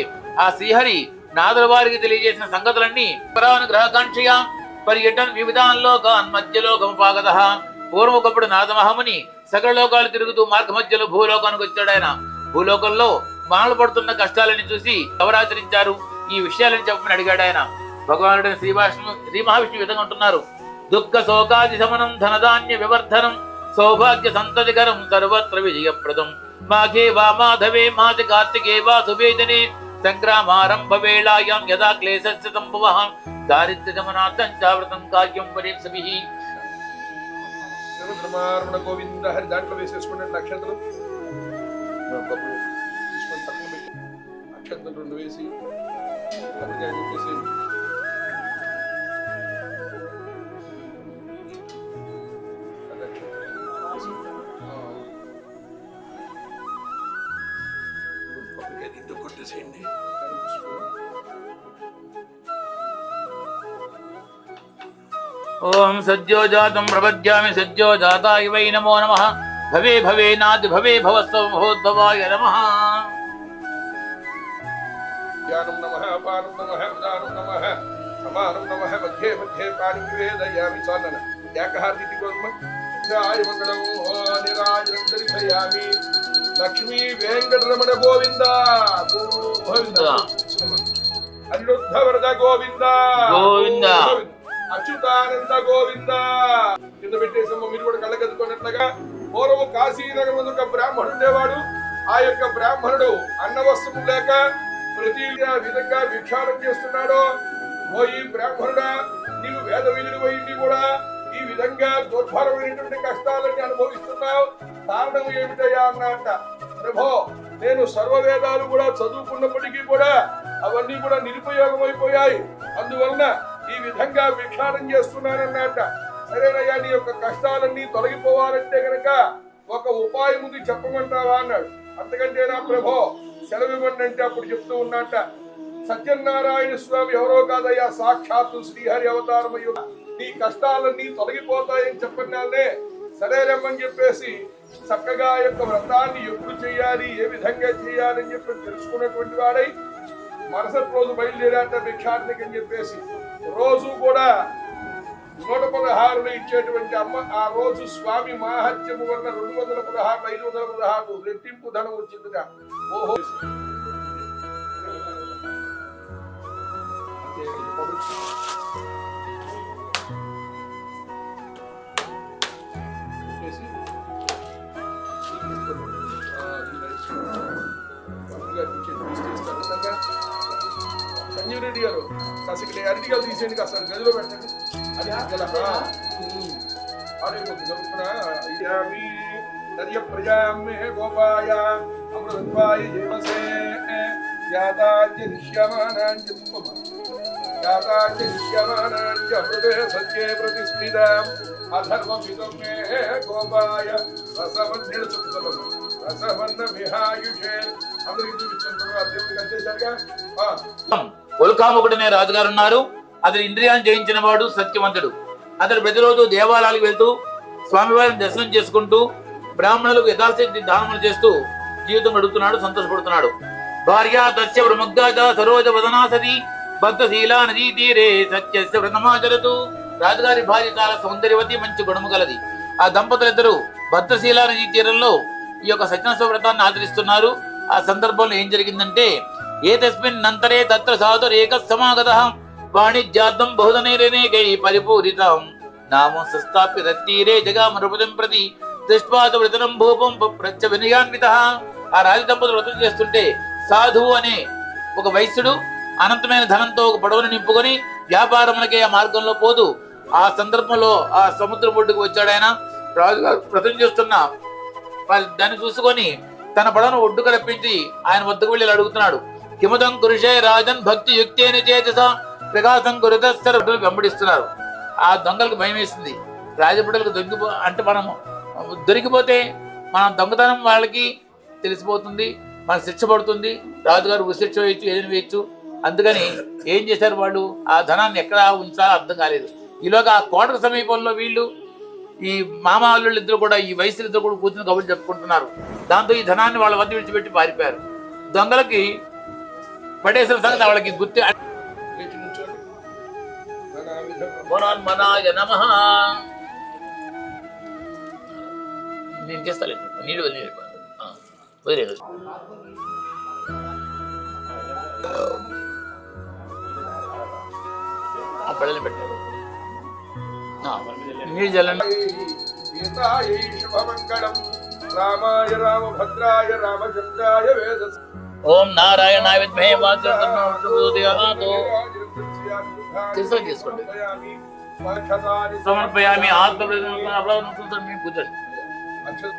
ఆ శ్రీహరి నాదుల వారికి తెలియజేసిన సంగతులన్నీ పరానుగ్రహకాంక్షయ పర్యటన్ వివిధాన్లోకాన్ మధ్యలోకముపాగతః. పూర్వముకప్పుడు నాదమహముని సకల లోకాలు తిరుగుతూ మార్గ మధ్యలో భూలోకానికి వచ్చాడు. ఆయన భూలోకంలో మానవులు పడుతున్న కష్టాలని చూసి ఎవరాచరించారు, ఈ విషయాలని చెప్పమని అడిగాడు ఆయన. భగవానుడైన శ్రీ మహావిష్ణువు విధంగా అంటున్నారు, దుఃఖ శోకాది శమనం ధనధాన్య వివర్ధనం సౌభాగ్య సంతతికరం సర్వత్ర విజయప్రదం మాఘే వా మాధవే మాస కార్తికే వా సువేదనే సంగ్రామారంభ వేళాయాం యదా క్లేశస్య సంభవః దారిద్ర్య శమనార్థం చావ్రతం కార్యం పరీక్షభిః. ధర్మార్మణ గోవింద హరి దాంట్లో వేసేసుకునే నక్షత్రం నక్షత్రం 2 వేసి కొట్టేసేయండి. ఓం సద్యోజాతం ప్రపద్యామి సద్యోజాతాయ వై నమో నమః భవే భవే నాది భవే భవస్వ మహోద్భవాయ నమః. జ్ఞానం నమః పానం నమః ఉదానం నమః సమానం నమః మధ్యే మధ్యే పాణి నివేదయామి. చాలన ఏకహార్దితి కోర్మ గాయ మంగళం నిరాజనం దర్శయామి. లక్ష్మీ వెంకటరమణ గోవింద గోవింద అనిరుద్ధ వరద గోవింద గోవింద అచ్యుతానంద గోవింద. కింద పెట్టేసమ్మ మీరు కూడా కళ్ళగద్దుకున్నట్లుగా పూర్వం కాశీనగరం ఒక బ్రాహ్మణుడు ఉండేవాడు. ఆ యొక్క బ్రాహ్మణుడు అన్న వస్తువులు లేక ప్రతి విధంగా భిక్షాటన చేస్తున్నాడు. ఓ ఈ బ్రాహ్మణుడా, నీవు వేద విధులు పోయింది కూడా ఈ విధంగా దుర్భరమైనటువంటి కష్టాలన్నీ అనుభవిస్తున్నావు, కారణం ఏమిటయ్యా అన్నట్ట. ప్రభో, నేను సర్వవేదాలు కూడా చదువుకున్నప్పటికీ కూడా అవన్నీ కూడా నిరుపయోగమైపోయాయి, అందువలన ఈ విధంగా భిక్షాటన చేస్తున్నానన్నట్ట. సరేనయ్యా, నీ యొక్క కష్టాలన్నీ తొలగిపోవాలంటే గనక ఒక ఉపాయం ఉంది, చెప్పమంటావా అన్నాడు. అంతకంటే నా ప్రభో సెలవివ్వండి అంటే అప్పుడు చెప్తూ ఉన్నట్ట, సత్యనారాయణ స్వామి ఎవరో కాదయ్యా, సాక్షాత్తు శ్రీహరి అవతారమయ్యు, నీ కష్టాలన్నీ తొలగిపోతాయని చెప్పినాలే. సరేనమ్మని చెప్పేసి చక్కగా యొక్క వ్రతాన్ని ఎప్పుడు చేయాలి, ఏ విధంగా చేయాలని చెప్పి తెలుసుకున్నటువంటి వాడై మరుసటి రోజు బయలుదేరాట భిక్షాటనకి అని చెప్పేసి. రోజు కూడా 116 ఇచ్చేటువంటి అమ్మ ఆ రోజు స్వామి మాహత్యము వల్ల 216, 516 రెట్టింపు ధనం వచ్చిందిట. ఓహో, సంజీవ్ రెడ్డి గారు కాస్త ఇక్కడ అరటికలు తీసేయండి, కాస్త గదిలో పెట్టండి. అది నదియ ప్రజామే గోపాయ అమృతత్వాయ జీవసే జాతాజ్యమానాంజృతే సత్యే ప్రతిష్ఠితాం అధర్వమిదం మే గోపాయ రసవన్నిడు చుట్టలం రసవన్న విహాయుషే. అందరికీ చూపించిన తర్వాత దేవుడికి వచ్చేసరిగా ఉల్కాముకుడనే రాజుగారు ఉన్నారు. అతడు ఇంద్రియాన్ని జయించిన వాడు సత్యవంతుడు. అతడు ప్రతిరోజు దేవాలయాలకు వెళ్తూ స్వామివారిని దర్శనం చేసుకుంటూ బ్రాహ్మణులకు యథాశక్తి దానములు చేస్తూ జీవితం గడుపుతున్నాడు, సంతోషపడుతున్నాడు. భార్య తస్య ప్రముగ్ధాత సరోజ వదనాసతి భక్తశీలా నదీ తీరే సత్యస్య వ్రతమాచరతు. రాజుగారి భార్య చాలా సౌందర్యవతి, మంచి గుణము గలది. ఆ దంపతులిద్దరూ భక్తశీలా నదీ తీరంలో ఈ యొక్క సత్యనారాయణ వ్రతాన్ని ఆచరిస్తున్నారు. ఆ సందర్భంలో ఏం జరిగిందంటే, ఏతస్మిన్ నంతరే తత్ర సాధురేక సమాగతః వాణిజ్యార్థం బహుధనైరేకై పరిపూరితం నామం సంస్థాప్య తత్తీరే జగామృపతిం ప్రతి దృష్ట్వా వ్రతనం భూపం ప్రత్య వినయాన్వితః. ఆ రాజ దంపతులు వ్రతం చేస్తుంటే సాధువు అనే ఒక వైశ్యుడు అనంతమైన ధనంతో ఒక పడవను నింపుకొని వ్యాపారములకే ఆ మార్గంలో పోతూ ఆ సందర్భంలో ఆ సముద్రం ఒడ్డుకు వచ్చాడు. ఆయన రాజుగారు వ్రతం చేస్తున్న దాన్ని చూసుకొని తన పడవను ఒడ్డుకు రప్పించి ఆయన వద్దకు వెళ్ళి అడుగుతున్నాడు. కిమదం కురుషే రాజన్ భక్తి యుక్తేన చేతస ప్రకాశం కురుతస్తర వెంబడిస్తున్నారు. ఆ దొంగలకు భయం వేసింది. రాజబిడ్డలకు అంటే మనం దొరికిపోతే మనం దొంగతనం వాళ్ళకి తెలిసిపోతుంది, మన శిక్ష పడుతుంది, రాజుగారు ఉశిక్ష వేయచ్చు, ఏదైనా వేయచ్చు. అందుకని ఏం చేశారు వాళ్ళు, ఆ ధనాన్ని ఎక్కడ ఉంచాలో అర్థం కాలేదు. ఈలోగా ఆ కోటకు సమీపంలో వీళ్ళు ఈ మామ అల్లుళ్ళు ఇద్దరు కూడా ఈ వయసులు ఇద్దరు కూడా కూర్చుని కబుర్లు చెప్పుకుంటున్నారు. దాంతో ఈ ధనాన్ని వాళ్ళ వద్ద విడిచిపెట్టి పారిపోయారు. దొంగలకి పడేసిన సంగతి వాళ్ళకి గుర్తు. లేచి నుంచోండి. పునర్మనాయ నమః. నేను చేస్తాను నీళ్ళు వదిలేదు. పిల్లలు పెట్టారు నీళ్ళు చల్లండి. గీతాయై శుభమంగళం. రామాయ రామభద్రాయ రామచంద్రాయ వేదస్. ఓం నారాయణాయ విద్మహే వాచస్పతి చేసుకోండి. సమర్పయామి ఆత్మప్రదర్శన కూర్చోండి.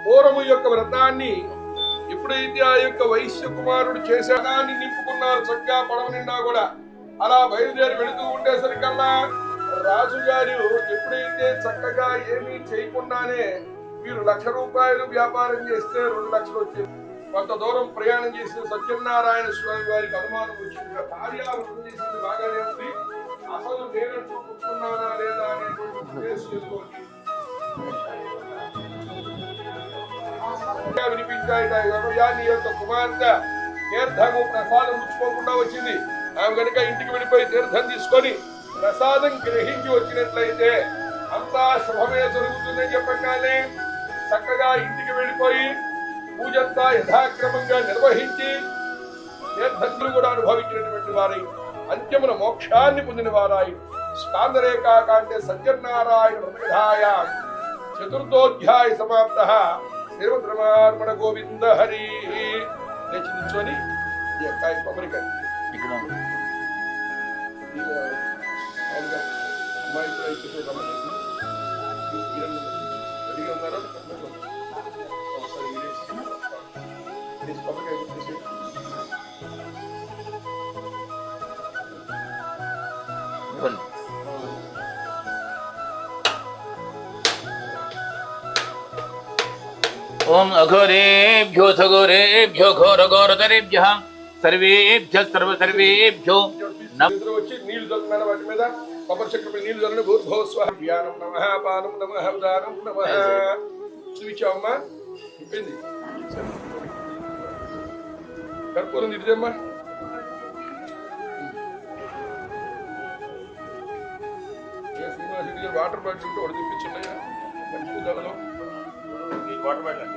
పూర్వము యొక్క వ్రతాన్ని ఎప్పుడైతే ఆ యొక్క వైశ్య కుమారుడు చేసేదాన్ని నింపుకున్నారు చక్కగా పడవ నిండా కూడా. అలా బయలుదేరి వెళుతూ ఉండేసరికల్లా రాజుగారు ఎప్పుడైతే చక్కగా ఏమీ చేయకుండానే మీరు 1,00,000 రూపాయలు వ్యాపారం చేస్తే 2 లక్షలు వచ్చేది. కొంత దూరం ప్రయాణం చేసిన సత్యనారాయణ స్వామి వారికి అనుమానం వచ్చింది. కార్యావృతం చేసింది బాగానే ఉంది, అసలు నేనంటూ కూర్చున్నానా లేదా అనేటువంటి ఉద్దేశంతోటి వినిపించాయి. నీ యొక్క కుమార్తె తీర్థము ప్రసాదం పుచ్చుకోకుండా వచ్చింది. ఆమె కనుక ఇంటికి వెళ్ళిపోయి తీర్థం తీసుకొని ప్రసాదం గ్రహించి వచ్చినట్లయితే అంతా శుభమే జరుగుతుందని చెప్పగానే చక్కగా ఇంటికి వెళ్ళిపోయి పూజంతా యథాక్రమంగా నిర్వహించి తీర్థంతులు కూడా అనుభవించినటువంటి వారై అంత్యమున మోక్షాన్ని పొందిన వారాయి. స్కాందరేఖాకాండే సత్యనారాయణ వ్రతకథాయ చతుర్థోధ్యాయ సమాప్త. శ్రీమద్రమార్మణ గోవింద హరి. లేచి నిల్చొని ఈ యొక్క కొబ్బరికాయ అమ్మాయి రెడీగా ఉన్నారో కొబ్బరికాయ గుర్తించి ఓం అఘోరేభ్యో ఘోరేభ్యో ఘోరఘోరతరేభ్యః సర్వేభ్యః సర్వేభ్యో వచ్చి నీళ్లు చల్లుతున్నారు. వాటి మీద కొబ్బరి చెట్ల మీద నీళ్లు చల్లని భూర్భోస్వ ధ్యానం నమః పానం నమః ఉదానం నమః. చూపించావమ్మా చెప్పింది. కర్పూరం తిరిదమ్మా. శ్రీనివాసరెడ్డి గారు వాటర్ బాటిల్ ఉంటే ఒకటి తెప్పించున్నాయా కర్పూరంలో వాటర్ బాటిల్.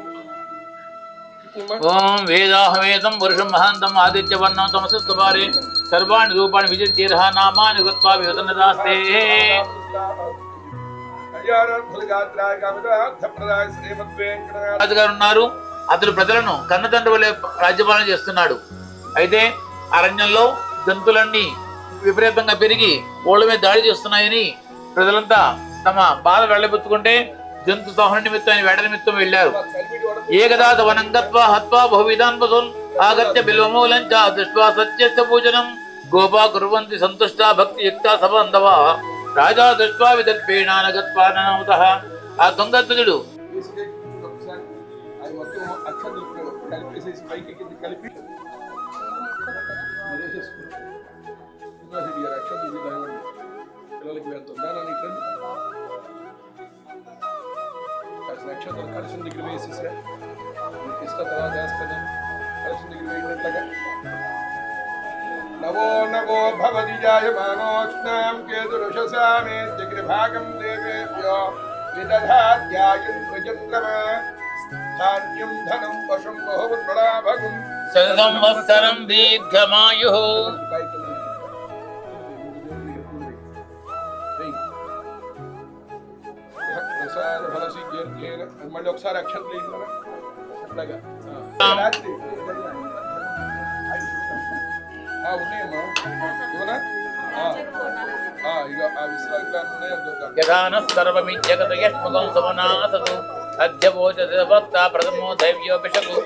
ఓం వేదాహవేదం పురుషం మహాంతం ఆదిత్యవర్ణం తమసస్తవారే సర్వాణి రూపాణి విజిత్యేర్హ నామాని కృత్వా విహతనదాస్తే. రాజుగారు ఉన్నారు. అతడు ప్రజలను కన్నతండ్రి వలె రాజ్యపాలన చేస్తున్నాడు. అయితే అరణ్యంలో జంతువులన్నీ విపరీతంగా పెరిగి ఓళ్ళ మీద దాడి చేస్తున్నాయని ప్రజలంతా తమ బాధ వెళ్ళబెత్తుకుంటే జంతు సంహరణ నిమిత్తం ఆయన వేట నిమిత్తం వెళ్ళారు. ఏకదా వనం గత్వా హత్వా బహువిధాన్ పశూన్ ఆగత్య బిల్వమూలం చ దృష్ట్వా సత్యస్య పూజనం గోపా కుర్వంతి సంతుష్టా భక్తియుక్తా సబంధవా రాజా దృష్ట్వా విదర్పేణాన గత్వా ననౌతః. ఆ దొంగతుడు నక్షత్రం కలిసిన దగ్గర వేసేసా ఇష్ట తర్వాత వేస్తాను. కలిసిన దగ్గర వేయినట్లుగా నవో నవో భవతి జాయమానోష్ణాం కేతురుషసామే జగ్రభాగం దేవేభ్యో విదధాత్యాయుర్వచంద్రమా ధాన్యం ధనం వశం బహువృణాభగం సంవత్సరం దీర్ఘమాయుః. మళ్ళీ ఒకసారి అక్షంతలు అట్లాగా ఉన్నాయమ్మా ఇవనా ఇక ఆ విశ్రాంతి ఉన్నాయా ప్రథమో దైవ్యోభిషకు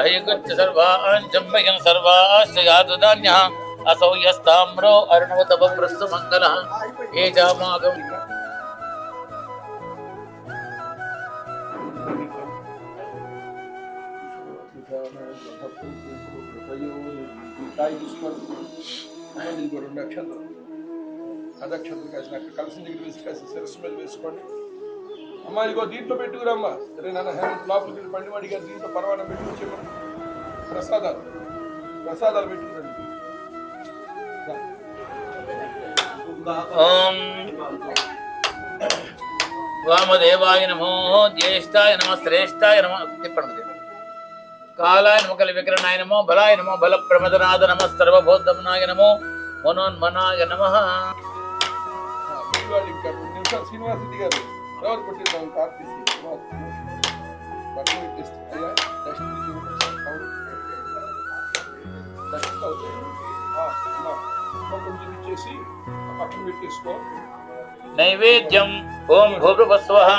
అయగచ్చ సర్వాంచంబయం సర్వాశ్చయాతు ధాన్యః అసౌ యస్తామ్రో అరుణవతప ప్రస్తు మంగళః ఏ జామాగం. అదక్షంతలు కలిసి అక్కడ కలిసిన దగ్గర వేసి కలిసి శిరస్సు మీద వేసుకోండి. అమ్మా ఇదిగో దీంట్లో పెట్టుకురమ్మా. సరే నాన్న హేమంత్ లోపలికి వెళ్ళి పండి వాడి గారు దీంట్లో పరవానం పెట్టుకొచ్చేమని ప్రసాదాలు పెట్టుకురండి. ఓం వామదేవాయ నమో, జ్యేష్ఠాయ నమ, శ్రేష్ఠాయ నమ, తిప్పండి. కాలాయ నమ, కలి వికరణాయ నమో, బలాయ నమో, బల ప్రమదనాథ నమ, సర్వబోధమనాయ నమో, మనోన్మనాయ నమ. ఇంకా 2 నిమిషాలు శ్రీనివాసరెడ్డి గారు ఎవరు కొట్టిద్దాం కార్తీసి బట్టలు పెట్టేస్తే అయ్యా కొంచెం ఇచ్చేసి పక్కన పెట్టేసుకో. నైవేద్యం ఓం భూర్భువస్వః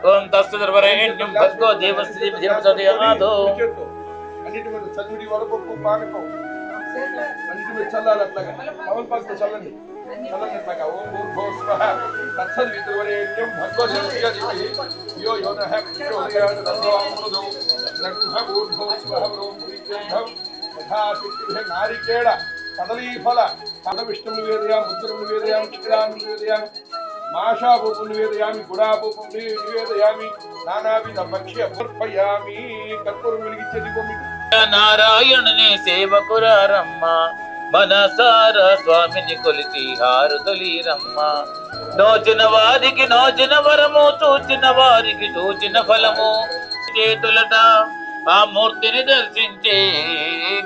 ఓం తత్సవితుర్వరేణ్యం భర్గో దేవస్య ధీమహి ఆదో. అన్నిటి మీద చల్లుడి వరపప్పు పానకం అన్నిటి మీద చల్లాలి. అట్లాగా పవన్ పాలతో చల్లండి అట్లాగా. ఓం భూర్భువస్వః తత్సవితుర్వరేణ్యం భర్గో దేవస్య ధీమహి యో యో నః ప్రచోదయాత్ తన్నో అమృతో బ్రహ్మ భూర్భువస్వః ఓం ప్రీత్యర్థం యథాశక్తిభ్య నారికేళ కదలీఫల పదవిష్ణు నివేదయామి, ముద్రం నివేదయామి, చిత్రాన్ని నివేదయామి, మాషాపూపం నివేదయామి, గుడాపూపం నివేదయామి, నానావిధ భక్ష్య సమర్పయామి. కర్పూరం వెలిగించే దీపం నారాయణుని సేవకురారమ్మ, మనసార స్వామిని కొలిచి హారతులీరమ్మ. నోచిన వారికి నోచిన వరము, చూచిన వారికి చూచిన ఫలము. చేతులట ఆ మూర్తిని దర్శించే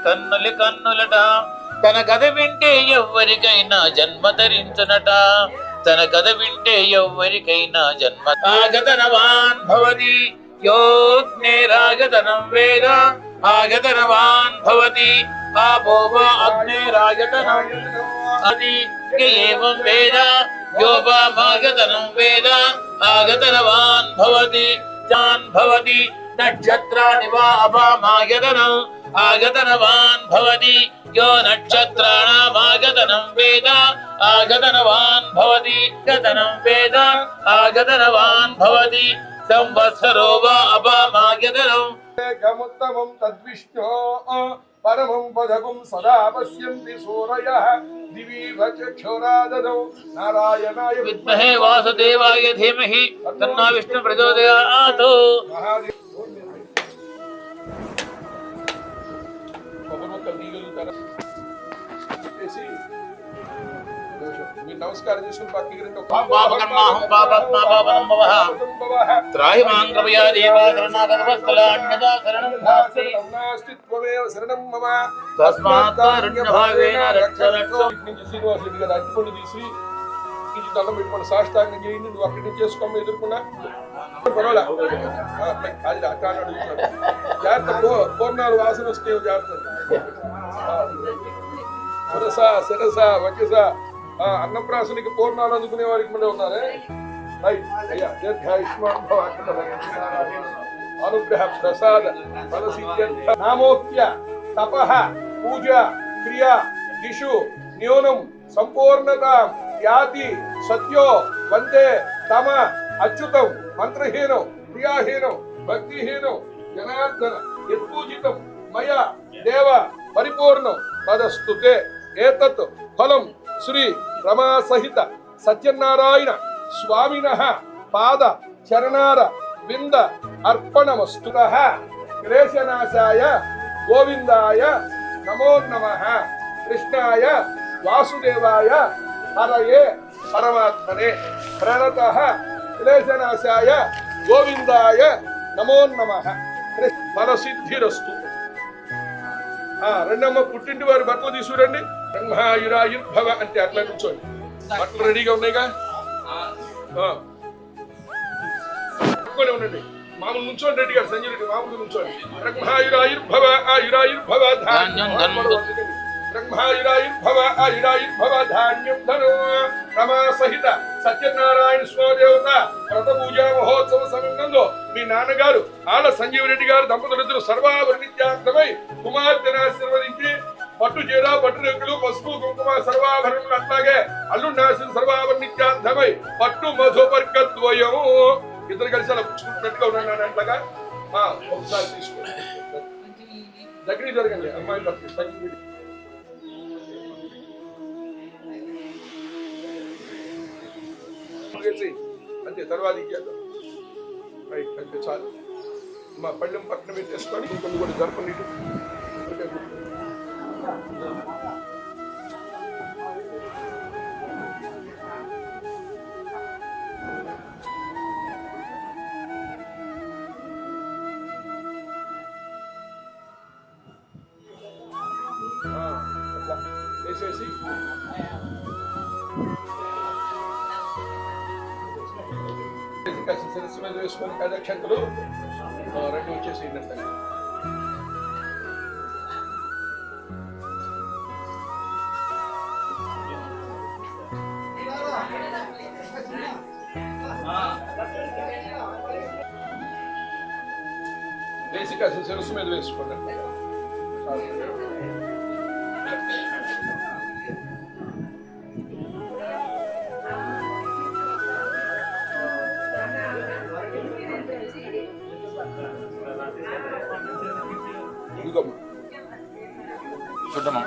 కన్నులి కన్నులట. తన కథ వింటే ఎవ్వరికైనా జన్మ ధరించునట, తన కథ వింటే ఎవ్వరికైనా జన్మ. ఆగతనవాన్ భవతి యోగ్నేరాగతనం వేద, ఆగతనవాన్ భవతి ఆపోవా అగ్నేరాగతనం అది ఏవం వేద యోపామాగతనం వేద. ఆగతనవాన్ భవతి జాన్ భవతి నక్షత్రాని వా అపామాగతనం. ఆగతనవాన్ భవతి యో నక్షత్రాణామాగతనం వేద, ఆగతనవాన్ భవతి గతనం వేద, ఆగతనవాన్ భవతి సంవత్సరో వా అపామాగతనం. గముత్తమం తద్విష్ణో పరమం పదకం సదా పశ్యంతి సూరయః దివీవ చక్షురాదదౌ నారాయణాయ విద్మహే వాసుదేవాయ ధీమహి తన్నో విష్ణు ప్రచోదయాత్. మీరు నమస్కారం చేసుకుని పక్కకి రండి. త్రాహి మాం కృపయా దేవా శరణాగతవత్సలాన్యదా శరణం నాస్తి. శరణం మమ తస్మాత్ కారుణ్యభావేన రక్ష రక్ష. శ్రీనివాసరెడ్డి గారు అడ్డుకొని తీసి ఇంటి దండం పెట్టుకుని సాష్టాంగం చేయండి. నువ్వు అక్కడి నుంచి చేసుకోమని ఎదుర్కొన్నా పర్వాలే. అది అట్లా అడుగుతున్నాడు. జాగ్రత్త, పూర్ణాలు వాసన వస్తే జాగ్రత్త. శిరస వచస అన్నప్రాసనికి పూర్ణాలు అందుకునే వారికి మళ్ళీ ఉన్నారే. రైట్ అయ్యా దీర్ఘాయుష్మాన్ భవ అనుగ్రహ ప్రసాద ఫలసిద్ధ్యర్థ నామోక్త్య తపః పూజ క్రియా దిషు న్యూనం సంపూర్ణత యాతి సత్యో వందే తమ అచ్యుతం మంత్రహీనం క్రియాహీనం భక్తిహీనం జనార్దన యత్పూజితం మయా దేవ పరిపూర్ణం తదస్తుతే. ఏతత్ ఫలం శ్రీ రమా సహిత సత్యనారాయణ స్వామినః పాద చరణార బింద అర్పణమస్తుతః. క్లేశనాశాయ గోవిందాయ నమో నమః. కృష్ణాయ వాసుదేవాయ హరయే పరమాత్మనే ప్రణతః. క్లేశనాశాయ గోవిందాయ నమో నమః. ఫలసిద్ధిరస్తు. రెండమ్మ పుట్టింటి వారి బట్టలు తీసుకురండి. బ్రహ్మాయురాయుర్భవ అంటే అట్లా కూర్చోండి. బట్టలు రెడీగా ఉన్నాయిగా ఉండండి. మామూలు నుంచోండి రెడ్డి గారు, సంజయ్ రెడ్డి మామూలు నుంచోండి. బ్రహ్మాయురాయుర్భవ ఆయురాయుర్భవ ధాన్యం బ్రహ్మాయురాయుర్భవ ఆయురాయుర్భవ ధాన్యం ధనో. రమా సహిత సత్యనారాయణ స్వాదేవత వ్రత పూజా మహోత్సవ సమయంలో మీ నాన్నగారు ఆళ్ళ సంజీవ రెడ్డి గారు దంపతులిద్దరు సర్వాభరణిత్యార్థమై కుమార్తెను ఆశీర్వదించి పట్టు చీర పట్టు రేకులు పసుపు కుంకుమ సర్వాభరణములు అట్లాగే అల్లుండాల్సిన సర్వాభరణిత్యార్థమై పట్టు మధుపర్కద్వయం ఇద్దరు కలిసి అలా పుచ్చుకుంటున్నట్టుగా ఉన్నాను అట్లాగా. ఒకసారి తీసుకోండి, దగ్గరికి జరగండి. అమ్మాయి అంతే తర్వాత ఇచ్చేద్దాం. రైట్ అంటే చాలు. మా పళ్ళెం పక్కన పెట్టేసుకొని ఇంకొన్ని కూడా జరపండి ఇటు. వేసేసి శిరస్సు మీద వేసుకొని కదక్షంతులు రెండు వచ్చేసేయండి అంతా. వేసి కాస్త శిరస్సు మీద వేసుకోండి. ఇదిగోమ్మా చూద్దామా.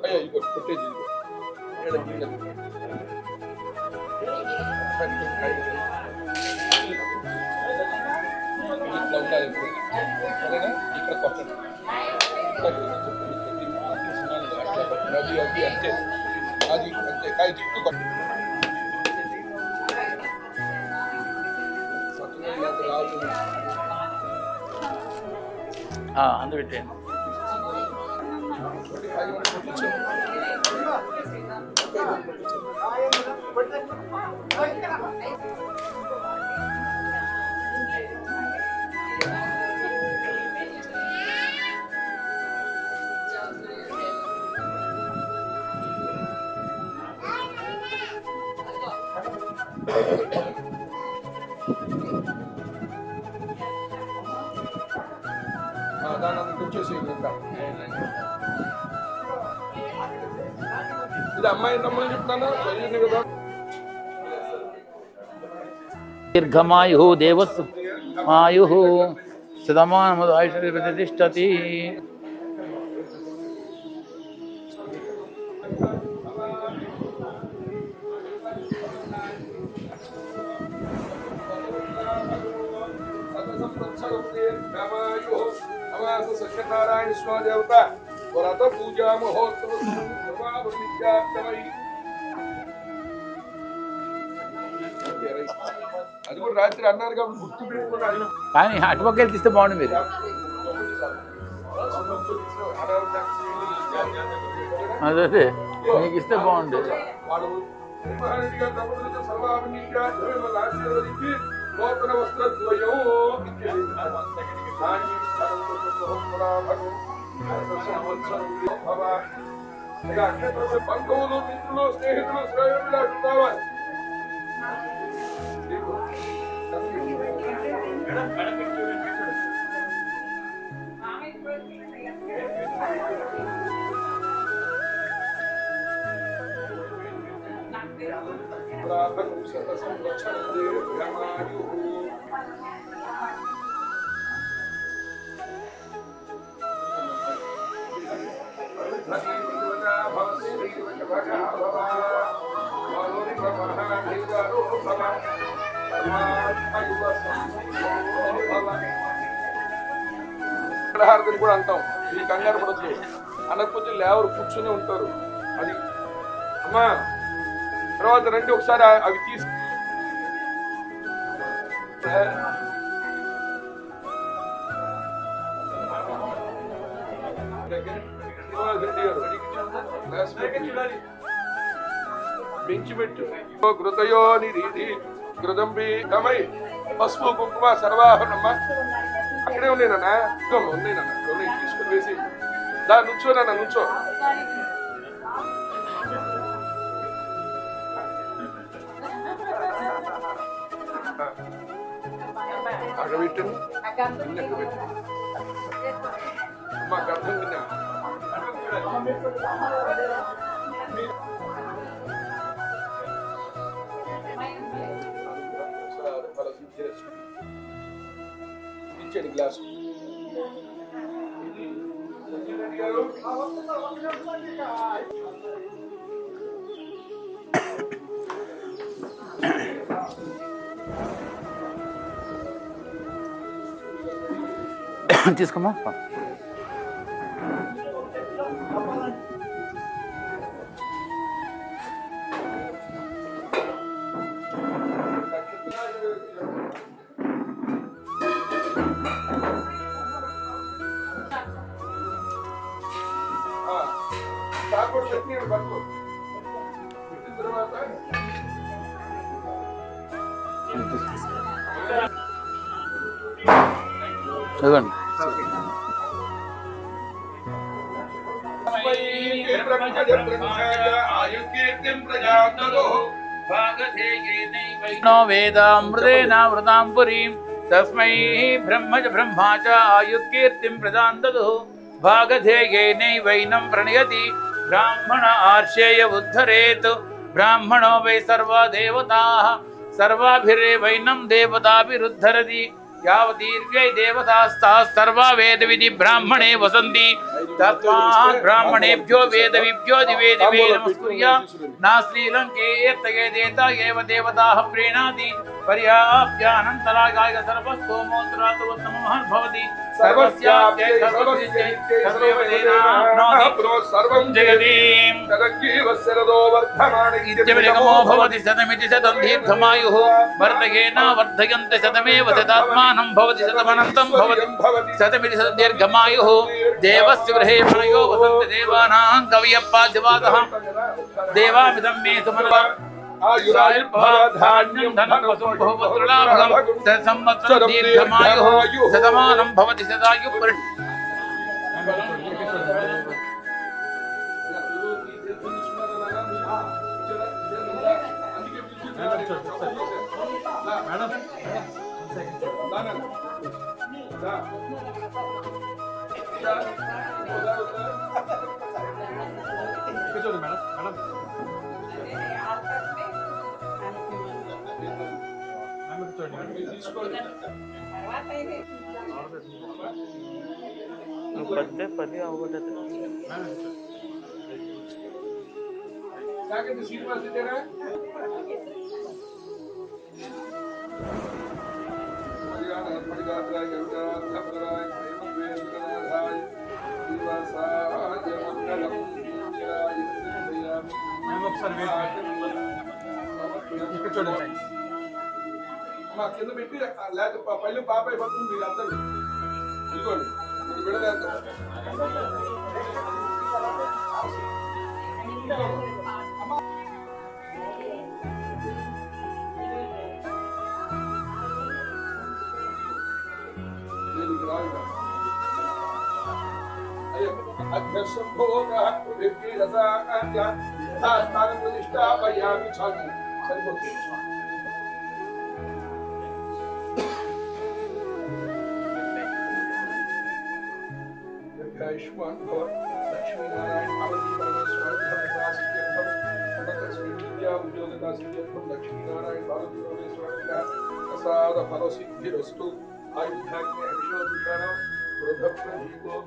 అయ్యా ఇదిగో కొట్టేది ఇదిగో. ఇట్లా ఉండాలి ఇప్పుడు. సరేనా? ఇక్కడ కొట్టండి. అట్లా కొట్టండి. అది అది అంతే. అది అంతే. కాయ చుట్టూ కొట్టండి. అందుపెట్టేయండి. దాని అందుకు వచ్చేసి ఇది అమ్మాయి నమ్మని చెప్తాను చదివింది కదా. దీర్ఘమాయు దేవస్సు ఆయు శతమానముదు ఆయుష్ ప్రతిష్టతి. సత్యనారాయణ స్వామి దేవత వ్రత పూజా మహోత్సవం. అది కూడా రాత్రి అన్నారు కాబట్టి గుర్తు పెట్టుకున్నాను. కానీ అటుపక్క వెళ్ళి తీస్తే బాగుండు మీరు. అదే మీకు ఇస్తే బాగుండు. నూతన వస్త్రద్వయం బంధువులు మిత్రులు స్నేహితులు శ్రేయోభిలాషులు కావాలి. హారతిని కూడా అంటాం. ఈ కంగారు పడద్దు. అనకపోతే లేవరు కూర్చుని ఉంటారు. అది అమ్మా తర్వాత రండి ఒకసారి అవి తీసు బెంచి పెట్టు. కృతయో నిధి కృతంబి తమై పసుపు కుంకుమ సర్వాహరణమ్మా అక్కడే ఉన్నాయినా ఉన్నాయినా ఉన్నాయి తీసుకుని వేసి దా నుంచోనన్నా నుంచో. అక్కడ పెట్టండి. అక్కడ పెట్టండి అమ్మా గర్భం తిన్నా ఇచ్చేది గ్లాసు. తీసుకోమా. ఇదిగోండి. వేదామృతేనావృతాం పురీం తస్మై బ్రహ్మజ బ్రహ్మా చ ఆయుర్కీర్తిం ప్రదాం దదుః భాగధేయేనైవైనం ప్రణయతి బ్రాహ్మణ ఆర్షేయ ఉద్ధరేత్ బ్రాహ్మణో వై సర్వా దేవతాః సర్వాభిరేవైనం దేవతాభిరుద్ధరతి యావదీర్ఘై దేవతాస్తాః సర్వా వేదవిధి బ్రాహ్మణే వసంతి తస్మాత్ బ్రాహ్మణేభ్యో వేదవిభ్యో దివే దివే నమస్కుర్యాత్ నాశ్లీలం కీర్తయేదేత ఏవ దేవతాః ప్రీణాతి పర్యాప్యానంతరాగాయ సర్వస్తోమోత్రాత్ ఉత్తమః భవతి సర్వస్యాప్యై సర్వసిద్ధ్యై సర్వం జగతి ఇత్యవిగమో భవతి శతమితి శతం దీర్ఘమాయుః వర్ధయేన వర్ధయంతి శతమేవ శతాత్మానం భవతి శతమనంతం భవతి శతమితి శతం దీర్ఘమాయుః దేవస్య గృహే మనయో వసంతి దేవానాం కవియప్పాదివాదః దేవామిదం మే సుమనః ఆయుర్ధాన్యం ధనం వసుం బహుపుత్రలాభం సంవత్సరం దీర్ఘమాయుః శతమానం భవతి శతాయుః పది అవగొట్టదు. ఇక్కడ చూడండి కింద పెట్టి లేక పైలు పాప అయిపోతుంది మీరు అర్థం ఇదిగోండి ఇది విడదేద్దాం ప్రతిష్టాపయామి చాలు సరిపోతుంది. आयुष्मान भव लक्ष्मी नारायण पार्वती परमेश्वर धर्मदा सिद्ध्यर्थम समस्तस्मै विद्या उद्योगता सिद्ध्यर्थम लक्ष्मी नारायण पार्वती परमेश्वर प्रसाद फल सिद्धिरस्तु आयुर्भाग्य विश्वविद्यानां वृद्धप्रदीपो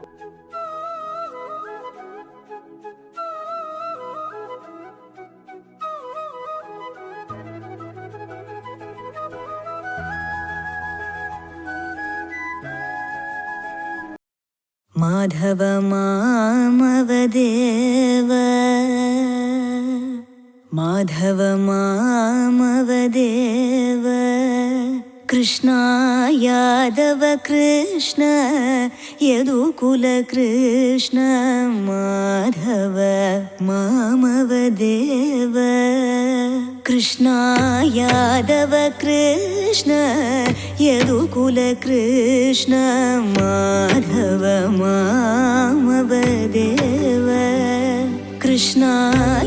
माधव मामवदेव माधव मामवदेव कृष्ण यादव कृष्ण यदुकुल कृष्ण माधव मामवदेव कृष्ण यादव कृष्ण यदुकुल कृष्ण माधव मामवदेव कृष्ण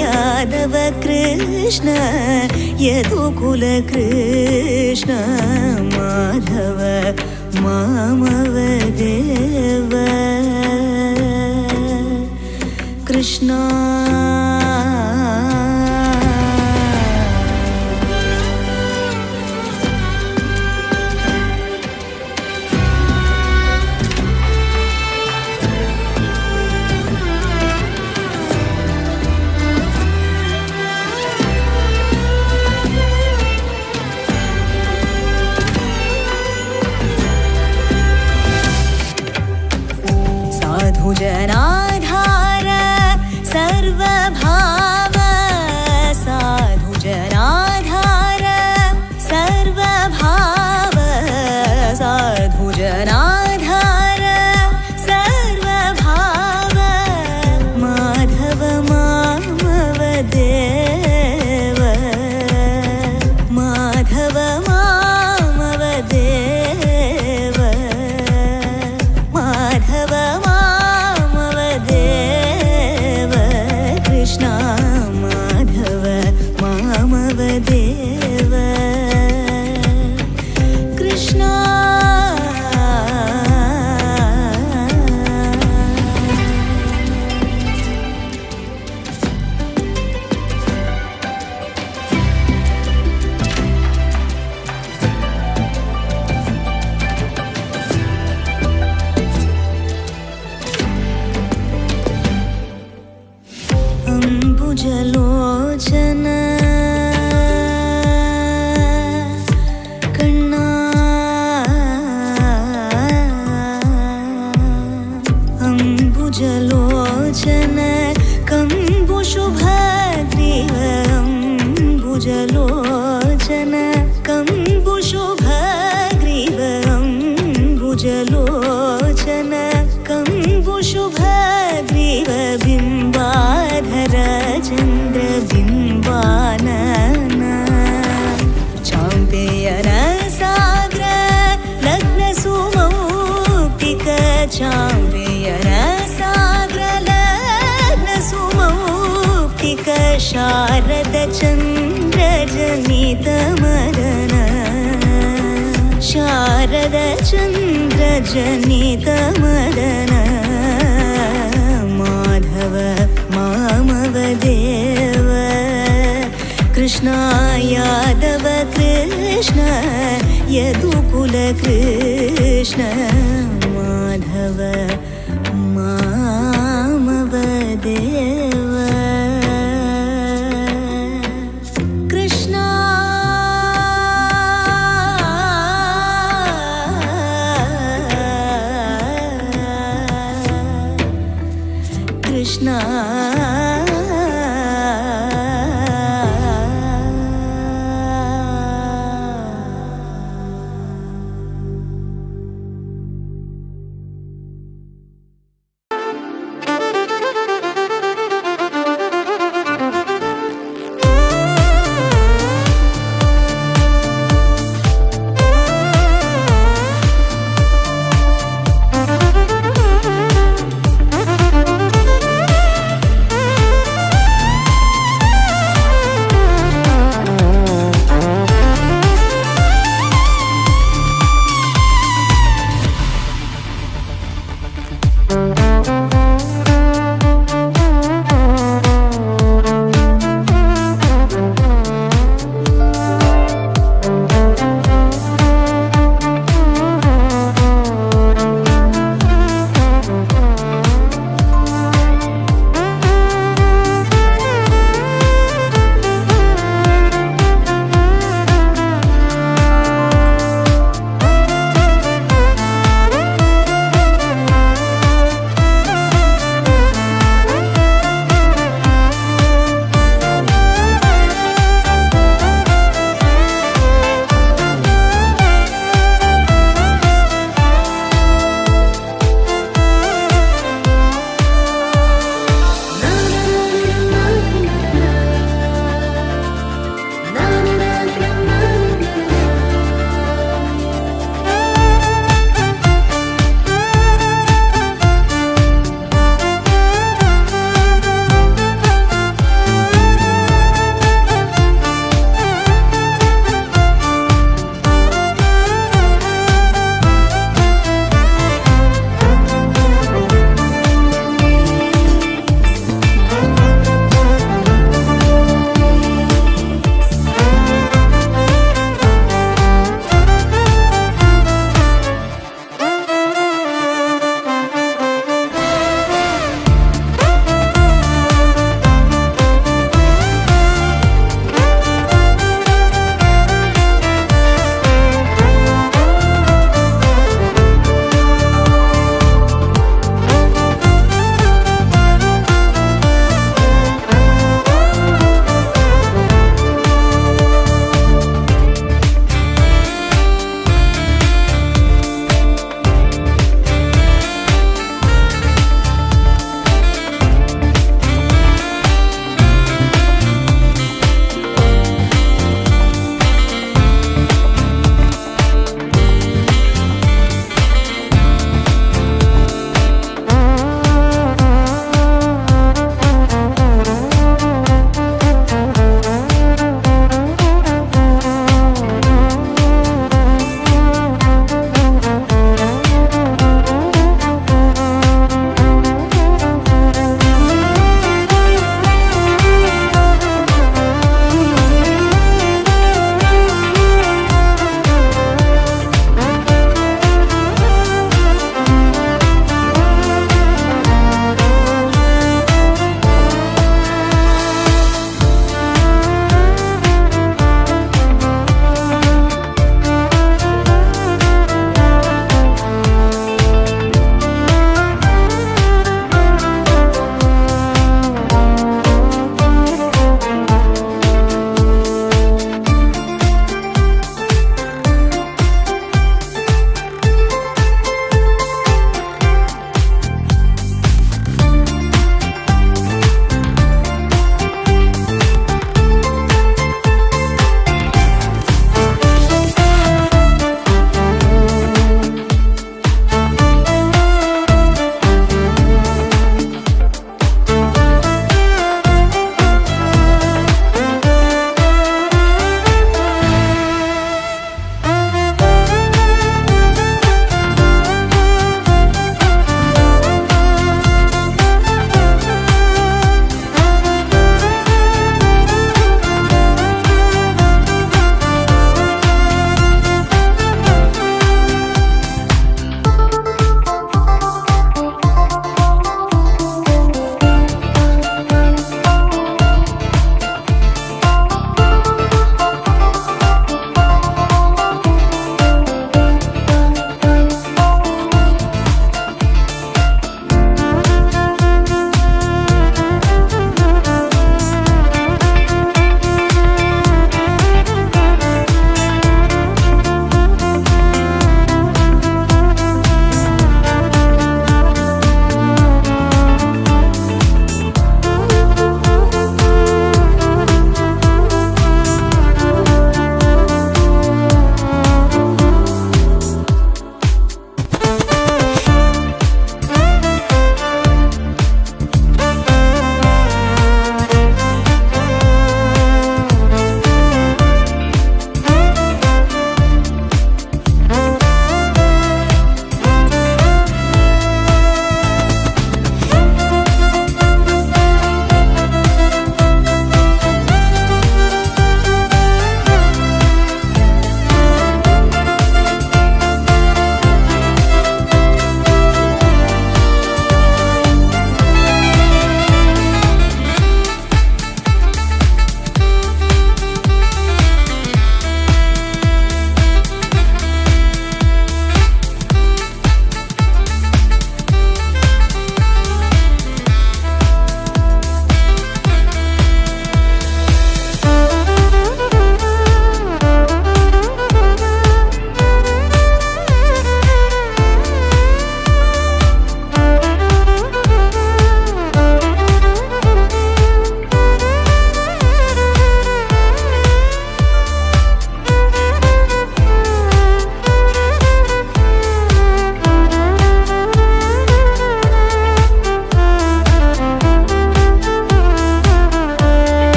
यादव कृष्ण यदुकुल कृष्ण माधव मामवदेव कृष्ण अम्बुजलोचन कम्बुशुभग्रीव अम्बुजलोचन कम्बुशुभग्रीव बिम्बाधर चन्द्रबिम्बानन चाम्पेयन साग्र लग्नसुमौक्तिक चाम्पेयन साग्र लग्नसुमौक्तिक शारद चन्द्रजनितमदन शारद चन्द्रजनितमदन माधव मामवदेव कृष्ण यादव कृष्ण यदुकुल कृष्ण माधव मामवदेव